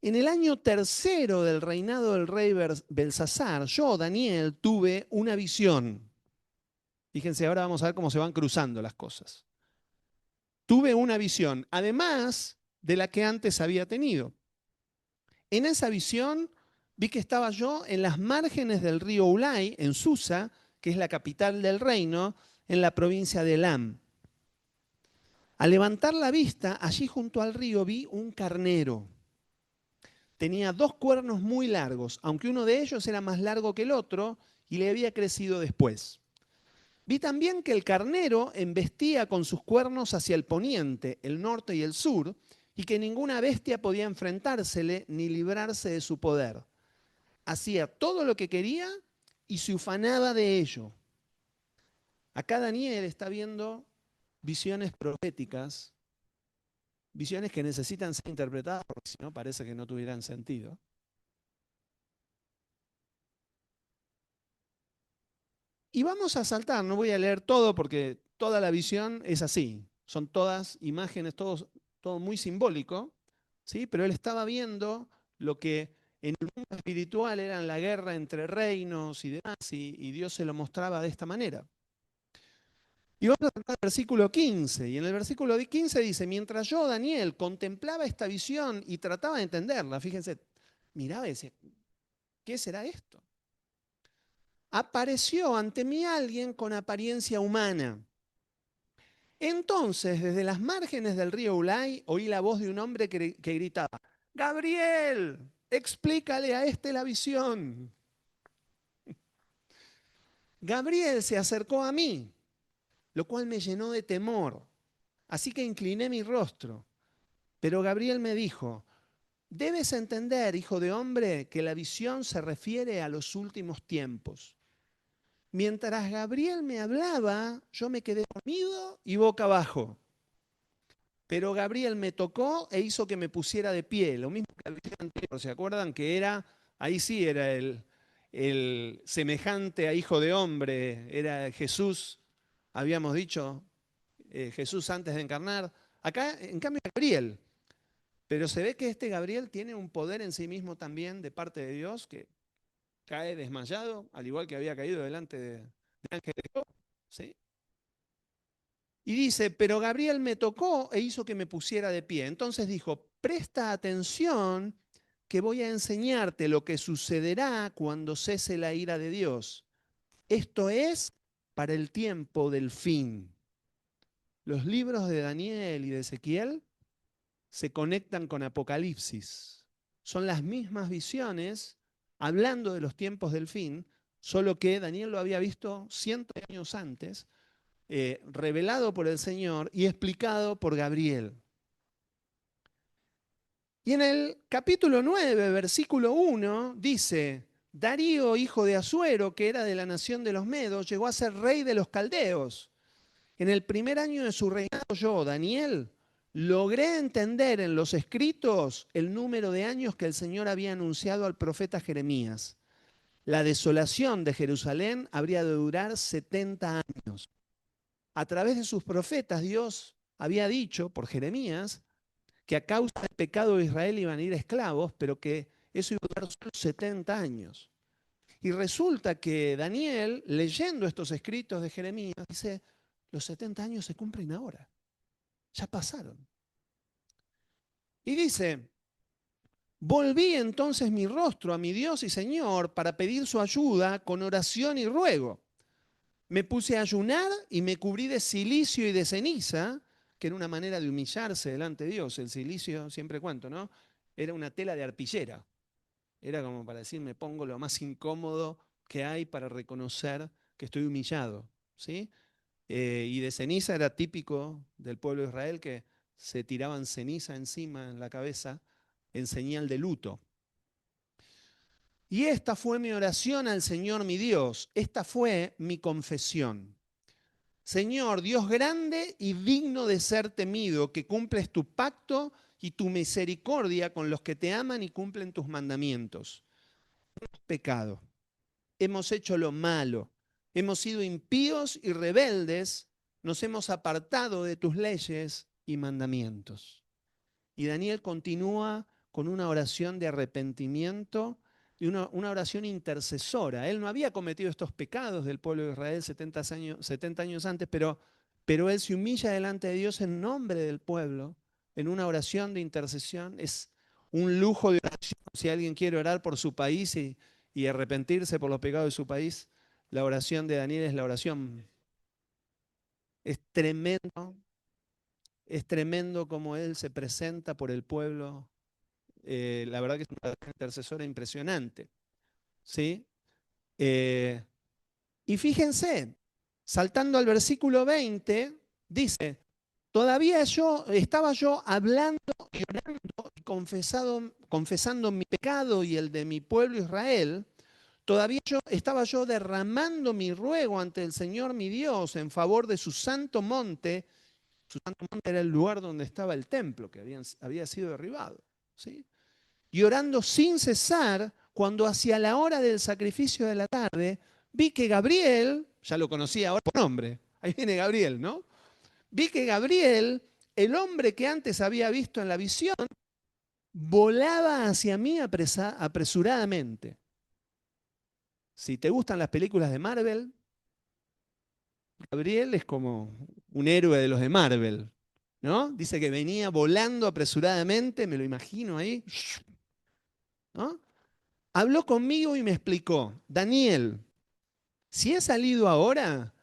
[SPEAKER 1] en el año tercero del reinado del rey Belsasar, yo, Daniel, tuve una visión. Fíjense, ahora vamos a ver cómo se van cruzando las cosas. Tuve una visión, además de la que antes había tenido. En esa visión vi que estaba yo en las márgenes del río Ulai, en Susa, que es la capital del reino, en la provincia de Elam. Al levantar la vista, allí junto al río vi un carnero. Tenía dos cuernos muy largos, aunque uno de ellos era más largo que el otro y le había crecido después. Vi también que el carnero embestía con sus cuernos hacia el poniente, el norte y el sur, y que ninguna bestia podía enfrentársele ni librarse de su poder. Hacía todo lo que quería y se ufanaba de ello. Acá Daniel está viendo visiones proféticas, visiones que necesitan ser interpretadas porque si no parece que no tuvieran sentido. Y vamos a saltar, no voy a leer todo porque toda la visión es así. Son todas imágenes, todo muy simbólico, ¿sí? Pero él estaba viendo lo que en el mundo espiritual era la guerra entre reinos y demás, y Dios se lo mostraba de esta manera. Y vamos a saltar al versículo 15, y en el versículo 15 dice, mientras yo, Daniel, contemplaba esta visión y trataba de entenderla, fíjense, miraba y decía, ¿qué será esto? Apareció ante mí alguien con apariencia humana. Entonces, desde las márgenes del río Ulai, oí la voz de un hombre que gritaba, Gabriel, explícale a este la visión. Gabriel se acercó a mí, lo cual me llenó de temor. Así que incliné mi rostro. Pero Gabriel me dijo, debes entender, hijo de hombre, que la visión se refiere a los últimos tiempos. Mientras Gabriel me hablaba, yo me quedé dormido y boca abajo. Pero Gabriel me tocó e hizo que me pusiera de pie. Lo mismo que la visión anterior. ¿Se acuerdan que era, ahí sí era el semejante a hijo de hombre, era Jesús, habíamos dicho, Jesús antes de encarnar. Acá, en cambio, Gabriel. Pero se ve que este Gabriel tiene un poder en sí mismo también de parte de Dios que cae desmayado, al igual que había caído delante del ángel de Jehová, ¿sí? Y dice, pero Gabriel me tocó e hizo que me pusiera de pie. Entonces dijo, presta atención que voy a enseñarte lo que sucederá cuando cese la ira de Dios. Esto es para el tiempo del fin. Los libros de Daniel y de Ezequiel se conectan con Apocalipsis. Son las mismas visiones hablando de los tiempos del fin, solo que Daniel lo había visto cientos de años antes, revelado por el Señor y explicado por Gabriel. Y en el capítulo 9, versículo 1, dice, Darío, hijo de Asuero, que era de la nación de los Medos, llegó a ser rey de los caldeos. En el primer año de su reinado yo, Daniel, logré entender en los escritos el número de años que el Señor había anunciado al profeta Jeremías. La desolación de Jerusalén habría de durar 70 años. A través de sus profetas, Dios había dicho por Jeremías que a causa del pecado de Israel iban a ir esclavos, pero que eso iba a durar solo 70 años. Y resulta que Daniel, leyendo estos escritos de Jeremías, dice, los 70 años se cumplen ahora, ya pasaron. Y dice, volví entonces mi rostro a mi Dios y Señor para pedir su ayuda con oración y ruego. Me puse a ayunar y me cubrí de cilicio y de ceniza, que era una manera de humillarse delante de Dios. El cilicio, siempre cuento, ¿no? Era una tela de arpillera. Era como para decir, me pongo lo más incómodo que hay para reconocer que estoy humillado, ¿sí? Y de ceniza era típico del pueblo de Israel que se tiraban ceniza encima en la cabeza en señal de luto. Y esta fue mi oración al Señor mi Dios, esta fue mi confesión. Señor, Dios grande y digno de ser temido, que cumples tu pacto y tu misericordia con los que te aman y cumplen tus mandamientos. Hemos pecado, hemos hecho lo malo, hemos sido impíos y rebeldes, nos hemos apartado de tus leyes y mandamientos. Y Daniel continúa con una oración de arrepentimiento y una oración intercesora. Él no había cometido estos pecados del pueblo de Israel 70 años antes, pero él se humilla delante de Dios en nombre del pueblo, en una oración de intercesión. Es un lujo de oración. Si alguien quiere orar por su país y arrepentirse por los pecados de su país, la oración de Daniel es la oración. Es tremendo, es tremendo como él se presenta por el pueblo. La verdad que es una intercesora impresionante, ¿sí? Eh, y fíjense, saltando al versículo 20, dice, estaba yo hablando y orando y confesando mi pecado y el de mi pueblo Israel. Estaba yo derramando mi ruego ante el Señor mi Dios en favor de su santo monte. Su santo monte era el lugar donde estaba el templo que había sido derribado, ¿sí? Y orando sin cesar, cuando hacia la hora del sacrificio de la tarde, vi que Gabriel, ya lo conocía ahora por nombre, ahí viene Gabriel, ¿no? Vi que Gabriel, el hombre que antes había visto en la visión, volaba hacia mí apresuradamente. Si te gustan las películas de Marvel, Gabriel es como un héroe de los de Marvel, ¿no? Dice que venía volando apresuradamente, me lo imagino ahí, ¿no? Habló conmigo y me explicó, Daniel, si he salido ahora,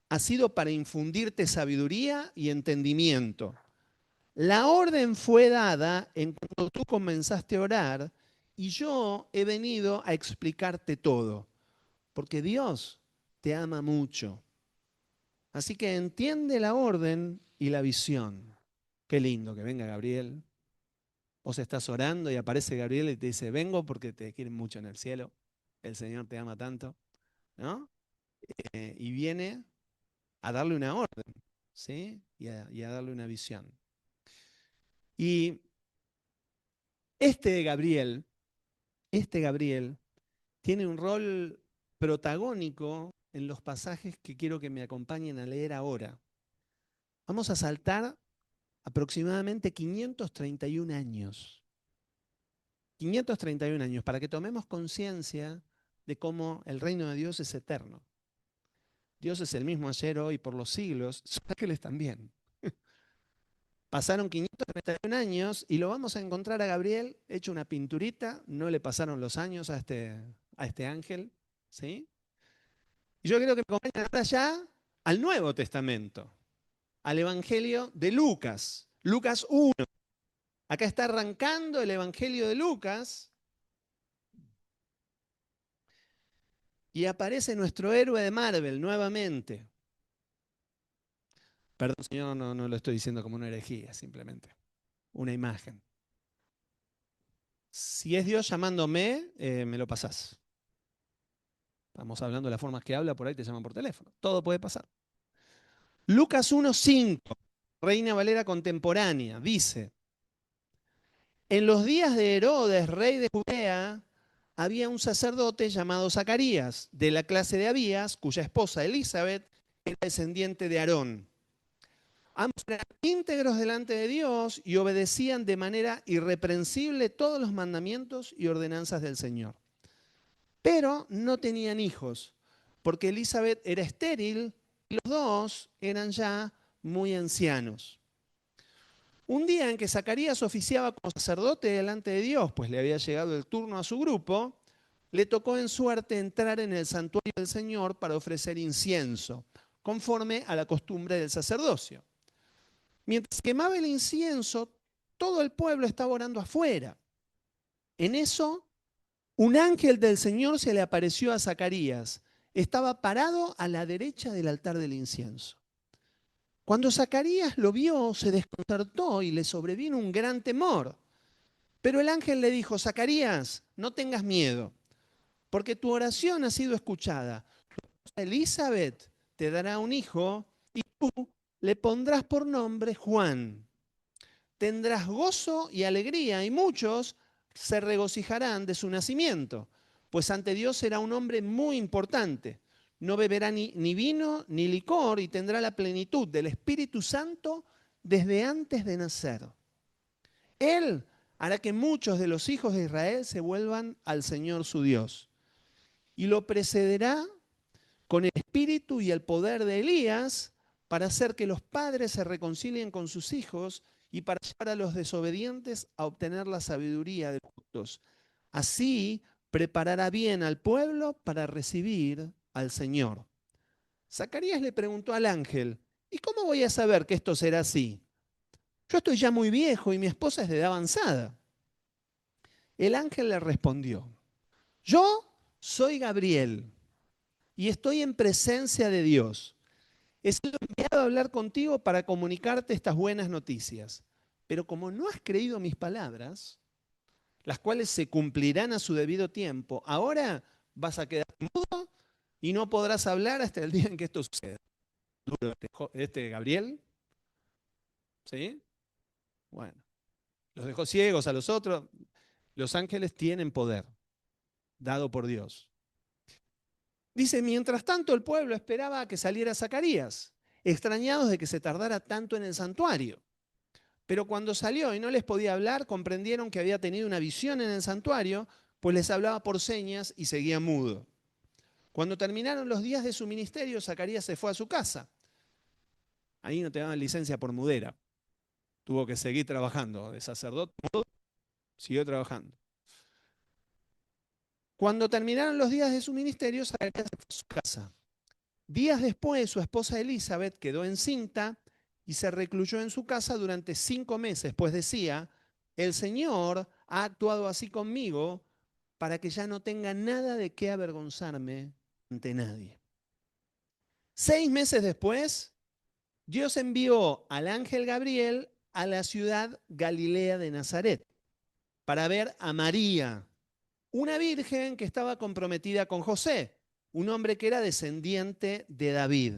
[SPEAKER 1] ha sido para infundirte sabiduría y entendimiento. La orden fue dada en cuando tú comenzaste a orar y yo he venido a explicarte todo, porque Dios te ama mucho. Así que entiende la orden y la visión. Qué lindo que venga Gabriel. Vos estás orando y aparece Gabriel y te dice, vengo porque te quieren mucho en el cielo. El Señor te ama tanto, ¿no? Y viene a darle una orden, ¿sí? Y a darle una visión. Y este Gabriel, este Gabriel tiene un rol protagónico en los pasajes que quiero que me acompañen a leer ahora. Vamos a saltar aproximadamente 531 años. 531 años, para que tomemos conciencia de cómo el reino de Dios es eterno. Dios es el mismo ayer, hoy, por los siglos, sus ángeles también. Pasaron 531 años y lo vamos a encontrar a Gabriel hecho una pinturita, no le pasaron los años a este ángel, ¿sí? Y yo quiero que me acompañen ahora ya al Nuevo Testamento, al Evangelio de Lucas, Lucas 1. Acá está arrancando el Evangelio de Lucas y aparece nuestro héroe de Marvel nuevamente. Perdón, señor, no lo estoy diciendo como una herejía, simplemente una imagen. Si es Dios llamándome, me lo pasás. Estamos hablando de las formas que habla, por ahí te llaman por teléfono. Todo puede pasar. Lucas 1:5, Reina Valera contemporánea, dice, en los días de Herodes, rey de Judea, había un sacerdote llamado Zacarías, de la clase de Abías, cuya esposa Elizabeth era descendiente de Aarón. Ambos eran íntegros delante de Dios y obedecían de manera irreprensible todos los mandamientos y ordenanzas del Señor. Pero no tenían hijos, porque Elizabeth era estéril y los dos eran ya muy ancianos. Un día en que Zacarías oficiaba como sacerdote delante de Dios, pues le había llegado el turno a su grupo, le tocó en suerte entrar en el santuario del Señor para ofrecer incienso, conforme a la costumbre del sacerdocio. Mientras quemaba el incienso, todo el pueblo estaba orando afuera. En eso, un ángel del Señor se le apareció a Zacarías. Estaba parado a la derecha del altar del incienso. Cuando Zacarías lo vio, se desconcertó y le sobrevino un gran temor. Pero el ángel le dijo, Zacarías, no tengas miedo, porque tu oración ha sido escuchada. Elizabeth te dará un hijo y tú le pondrás por nombre Juan. Tendrás gozo y alegría y muchos se regocijarán de su nacimiento, pues ante Dios será un hombre muy importante. No beberá ni vino ni licor y tendrá la plenitud del Espíritu Santo desde antes de nacer. Él hará que muchos de los hijos de Israel se vuelvan al Señor su Dios. Y lo precederá con el espíritu y el poder de Elías para hacer que los padres se reconcilien con sus hijos y para llevar a los desobedientes a obtener la sabiduría de los justos. Así preparará bien al pueblo para recibir al Señor. Zacarías le preguntó al ángel, ¿y cómo voy a saber que esto será así? Yo estoy ya muy viejo y mi esposa es de edad avanzada. El ángel le respondió, yo soy Gabriel y estoy en presencia de Dios. he sido enviado a hablar contigo para comunicarte estas buenas noticias. Pero como no has creído mis palabras, las cuales se cumplirán a su debido tiempo, ahora vas a quedar mudo y no podrás hablar hasta el día en que esto suceda. Duro este Gabriel, ¿sí? Bueno, los dejó ciegos a los otros. Los ángeles tienen poder, dado por Dios. Dice, mientras tanto el pueblo esperaba a que saliera Zacarías, extrañados de que se tardara tanto en el santuario. Pero cuando salió y no les podía hablar, comprendieron que había tenido una visión en el santuario, pues les hablaba por señas y seguía mudo. Cuando terminaron los días de su ministerio, Zacarías se fue a su casa. Ahí no te daban licencia por mudera. Tuvo que seguir trabajando. De sacerdote, siguió trabajando. Cuando terminaron los días de su ministerio, Zacarías se fue a su casa. Días después, su esposa Elizabeth quedó encinta y se recluyó en su casa durante 5 meses, pues decía, el Señor ha actuado así conmigo para que ya no tenga nada de qué avergonzarme ante nadie. 6 meses después, Dios envió al ángel Gabriel a la ciudad Galilea de Nazaret para ver a María, una virgen que estaba comprometida con José, un hombre que era descendiente de David.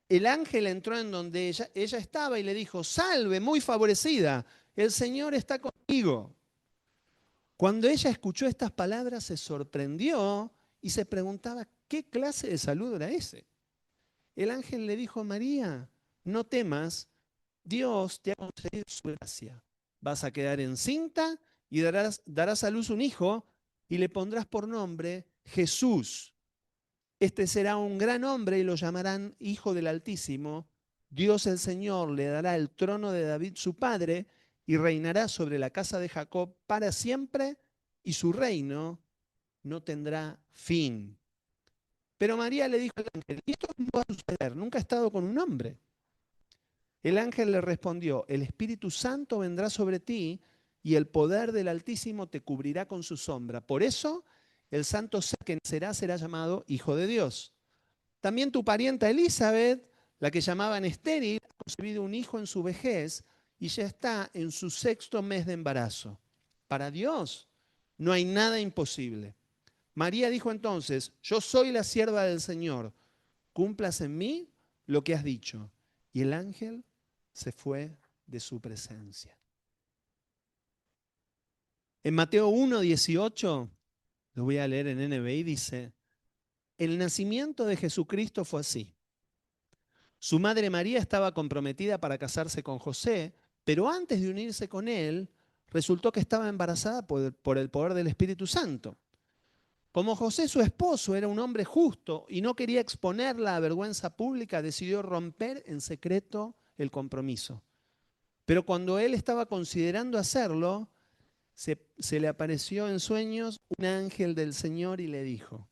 [SPEAKER 1] El ángel entró en donde ella estaba y le dijo, salve, muy favorecida, el Señor está contigo. Cuando ella escuchó estas palabras se sorprendió y se preguntaba qué clase de saludo era ese. El ángel le dijo, María, no temas, Dios te ha concedido su gracia. Vas a quedar encinta y darás a luz un hijo y le pondrás por nombre Jesús. Este será un gran hombre y lo llamarán Hijo del Altísimo. Dios el Señor le dará el trono de David su padre y reinará sobre la casa de Jacob para siempre y su reino no tendrá fin. Pero María le dijo al ángel, ¿y esto no va a suceder? Nunca he estado con un hombre. El ángel le respondió, el Espíritu Santo vendrá sobre ti y el poder del Altísimo te cubrirá con su sombra. Por eso el santo ser que nacerá será llamado Hijo de Dios. También tu parienta Elizabeth, la que llamaban estéril, ha concebido un hijo en su vejez y ya está en su 6.º mes de embarazo. Para Dios no hay nada imposible. María dijo entonces, yo soy la sierva del Señor, cumplas en mí lo que has dicho. Y el ángel se fue de su presencia. En Mateo 1:18, lo voy a leer en NBI, dice, el nacimiento de Jesucristo fue así. Su madre María estaba comprometida para casarse con José, pero antes de unirse con él, resultó que estaba embarazada por el poder del Espíritu Santo. Como José, su esposo, era un hombre justo y no quería exponerla a vergüenza pública, decidió romper en secreto el compromiso. Pero cuando él estaba considerando hacerlo, se le apareció en sueños un ángel del Señor y le dijo,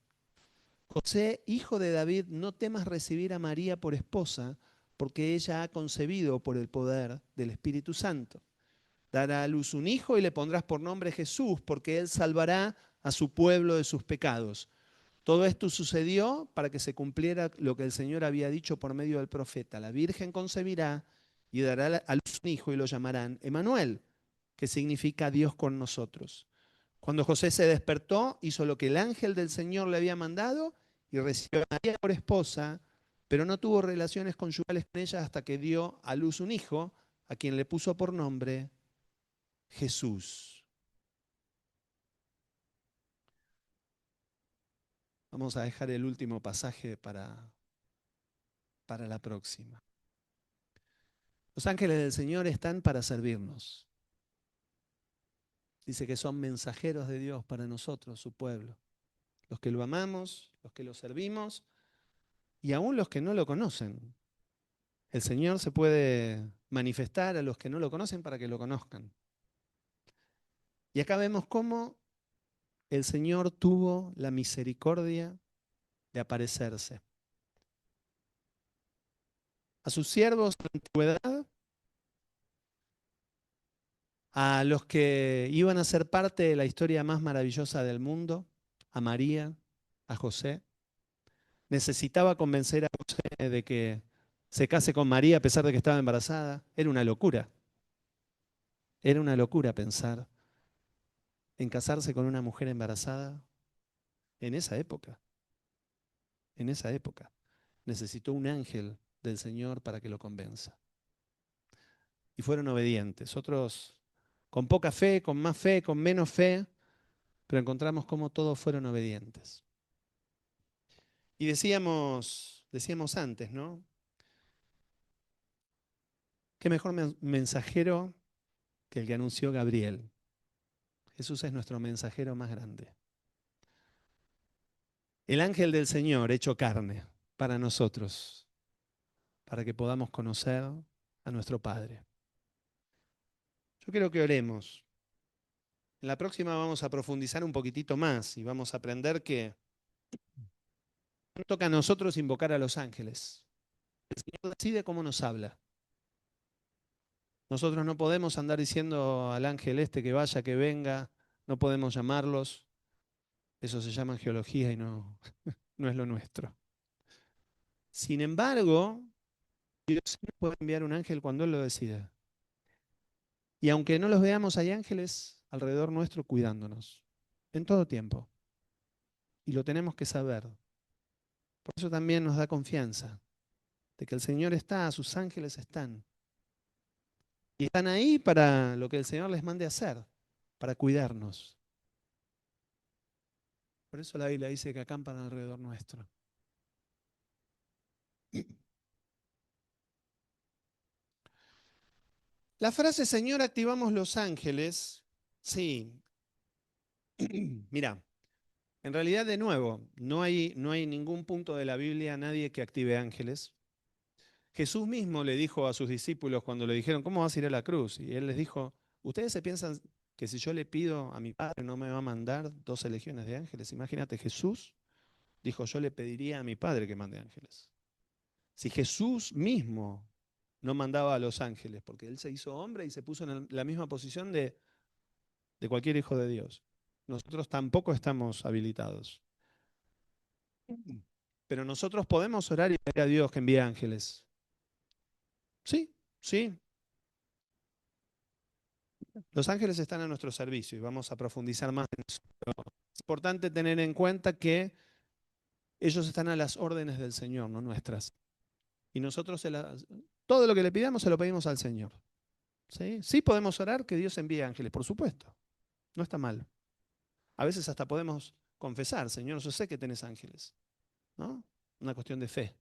[SPEAKER 1] José, hijo de David, no temas recibir a María por esposa, porque ella ha concebido por el poder del Espíritu Santo. Dará a luz un hijo y le pondrás por nombre Jesús, porque él salvará a su pueblo de sus pecados. Todo esto sucedió para que se cumpliera lo que el Señor había dicho por medio del profeta. La Virgen concebirá y dará a luz un hijo y lo llamarán Emanuel, que significa Dios con nosotros. Cuando José se despertó, hizo lo que el ángel del Señor le había mandado y recibió a María por esposa, pero no tuvo relaciones conyugales con ella hasta que dio a luz un hijo, a quien le puso por nombre Jesús. Vamos a dejar el último pasaje para la próxima. Los ángeles del Señor están para servirnos. Dice que son mensajeros de Dios para nosotros, su pueblo. Los que lo amamos, los que lo servimos y aún los que no lo conocen. El Señor se puede manifestar a los que no lo conocen para que lo conozcan. Y acá vemos cómo el Señor tuvo la misericordia de aparecerse. A sus siervos de antigüedad, a los que iban a ser parte de la historia más maravillosa del mundo, a María, a José. Necesitaba convencer a José de que se case con María a pesar de que estaba embarazada. Era una locura. Era una locura pensar en casarse con una mujer embarazada en esa época. En esa época. Necesitó un ángel del Señor para que lo convenza. Y fueron obedientes. Otros con poca fe, con más fe, con menos fe, pero encontramos cómo todos fueron obedientes. Y decíamos antes, ¿no? ¿Qué mejor mensajero que el que anunció Gabriel? Jesús es nuestro mensajero más grande. El ángel del Señor hecho carne para nosotros, para que podamos conocer a nuestro Padre. Yo quiero que oremos. En la próxima vamos a profundizar un poquitito más y vamos a aprender que no toca a nosotros invocar a los ángeles. El Señor decide cómo nos habla. Nosotros no podemos andar diciendo al ángel este que vaya, que venga, no podemos llamarlos. Eso se llama geología y no, no es lo nuestro. Sin embargo, Dios puede enviar un ángel cuando Él lo decida. Y aunque no los veamos, hay ángeles alrededor nuestro cuidándonos, en todo tiempo. Y lo tenemos que saber. Por eso también nos da confianza de que el Señor está, sus ángeles están. Y están ahí para lo que el Señor les mande hacer, para cuidarnos. Por eso la Biblia dice que acampan alrededor nuestro. La frase, Señor, activamos los ángeles. Sí, mira, en realidad de nuevo, no hay ningún punto de la Biblia, nadie que active ángeles. Jesús mismo le dijo a sus discípulos cuando le dijeron, ¿cómo vas a ir a la cruz? Y Él les dijo, ¿ustedes se piensan que si yo le pido a mi Padre no me va a mandar 12 legiones de ángeles? Imagínate, Jesús dijo, yo le pediría a mi Padre que mande ángeles. Si Jesús mismo no mandaba a los ángeles, porque Él se hizo hombre y se puso en la misma posición de cualquier hijo de Dios. Nosotros tampoco estamos habilitados. Pero nosotros podemos orar y pedir a Dios que envíe ángeles. Sí, sí. Los ángeles están a nuestro servicio y vamos a profundizar más en eso. Pero es importante tener en cuenta que ellos están a las órdenes del Señor, no nuestras. Y nosotros todo lo que le pidamos se lo pedimos al Señor. ¿Sí? Sí podemos orar que Dios envíe ángeles, por supuesto. No está mal. A veces hasta podemos confesar, Señor, yo sé que tenés ángeles. ¿No? Una cuestión de fe.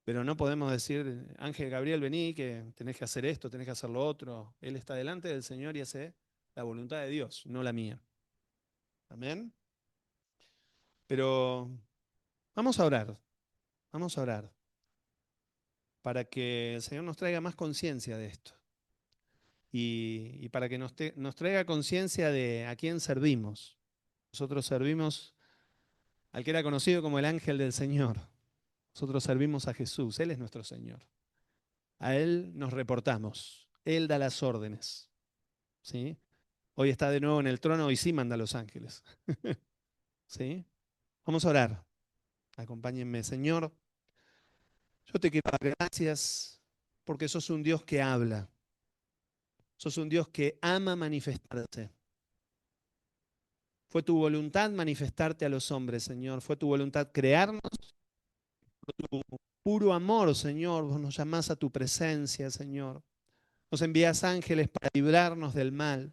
[SPEAKER 1] Pero no podemos decir, Ángel Gabriel, vení, que tenés que hacer esto, tenés que hacer lo otro. Él está delante del Señor y hace la voluntad de Dios, no la mía. Amén. Pero vamos a orar para que el Señor nos traiga más conciencia de esto y para que nos traiga conciencia de a quién servimos. Nosotros servimos al que era conocido como el ángel del Señor. Nosotros servimos a Jesús, Él es nuestro Señor. A Él nos reportamos, Él da las órdenes. ¿Sí? Hoy está de nuevo en el trono y sí manda a los ángeles. ¿Sí? Vamos a orar. Acompáñenme, Señor. Yo te quiero dar gracias porque sos un Dios que habla. Sos un Dios que ama manifestarse. Fue tu voluntad manifestarte a los hombres, Señor. Fue tu voluntad crearnos. Tu puro amor, Señor. Vos nos llamás a tu presencia, Señor. Nos envías ángeles para librarnos del mal.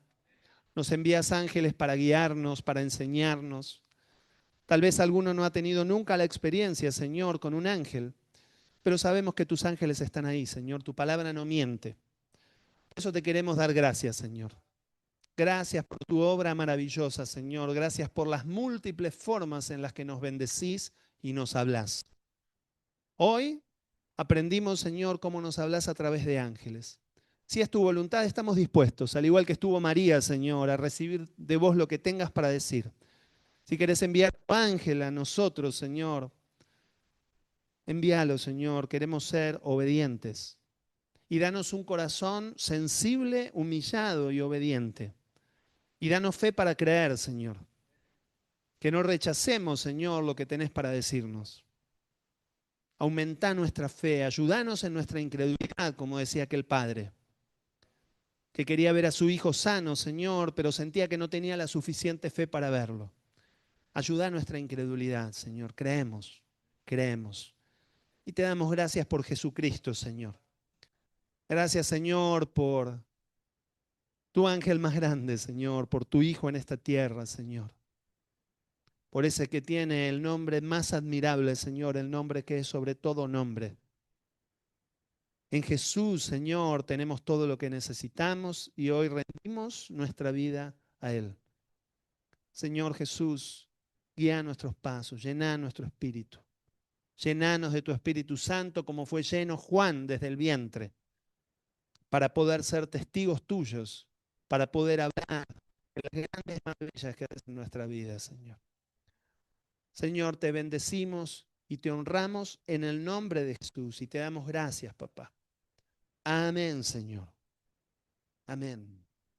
[SPEAKER 1] Nos envías ángeles para guiarnos, para enseñarnos. Tal vez alguno no ha tenido nunca la experiencia, Señor, con un ángel, pero sabemos que tus ángeles están ahí, Señor. Tu palabra no miente. Por eso te queremos dar gracias, Señor. Gracias por tu obra maravillosa, Señor. Gracias por las múltiples formas en las que nos bendecís y nos hablás. Hoy aprendimos, Señor, cómo nos hablás a través de ángeles. Si es tu voluntad, estamos dispuestos, al igual que estuvo María, Señor, a recibir de vos lo que tengas para decir. Si querés enviar tu ángel a nosotros, Señor, envíalo, Señor. Queremos ser obedientes. Y danos un corazón sensible, humillado y obediente. Y danos fe para creer, Señor. Que no rechacemos, Señor, lo que tenés para decirnos. Aumentá nuestra fe, ayúdanos en nuestra incredulidad, como decía aquel padre, que quería ver a su hijo sano, Señor, pero sentía que no tenía la suficiente fe para verlo. Ayuda nuestra incredulidad, Señor. Creemos, creemos. Y te damos gracias por Jesucristo, Señor. Gracias, Señor, por tu ángel más grande, Señor, por tu Hijo en esta tierra, Señor. Por ese que tiene el nombre más admirable, Señor, el nombre que es sobre todo nombre. En Jesús, Señor, tenemos todo lo que necesitamos y hoy rendimos nuestra vida a Él. Señor Jesús, guía nuestros pasos, llena nuestro espíritu. Llenanos de tu Espíritu Santo como fue lleno Juan desde el vientre, para poder ser testigos tuyos, para poder hablar de las grandes maravillas que haces en nuestra vida, Señor. Señor, te bendecimos y te honramos en el nombre de Jesús y te damos gracias, papá. Amén, Señor. Amén.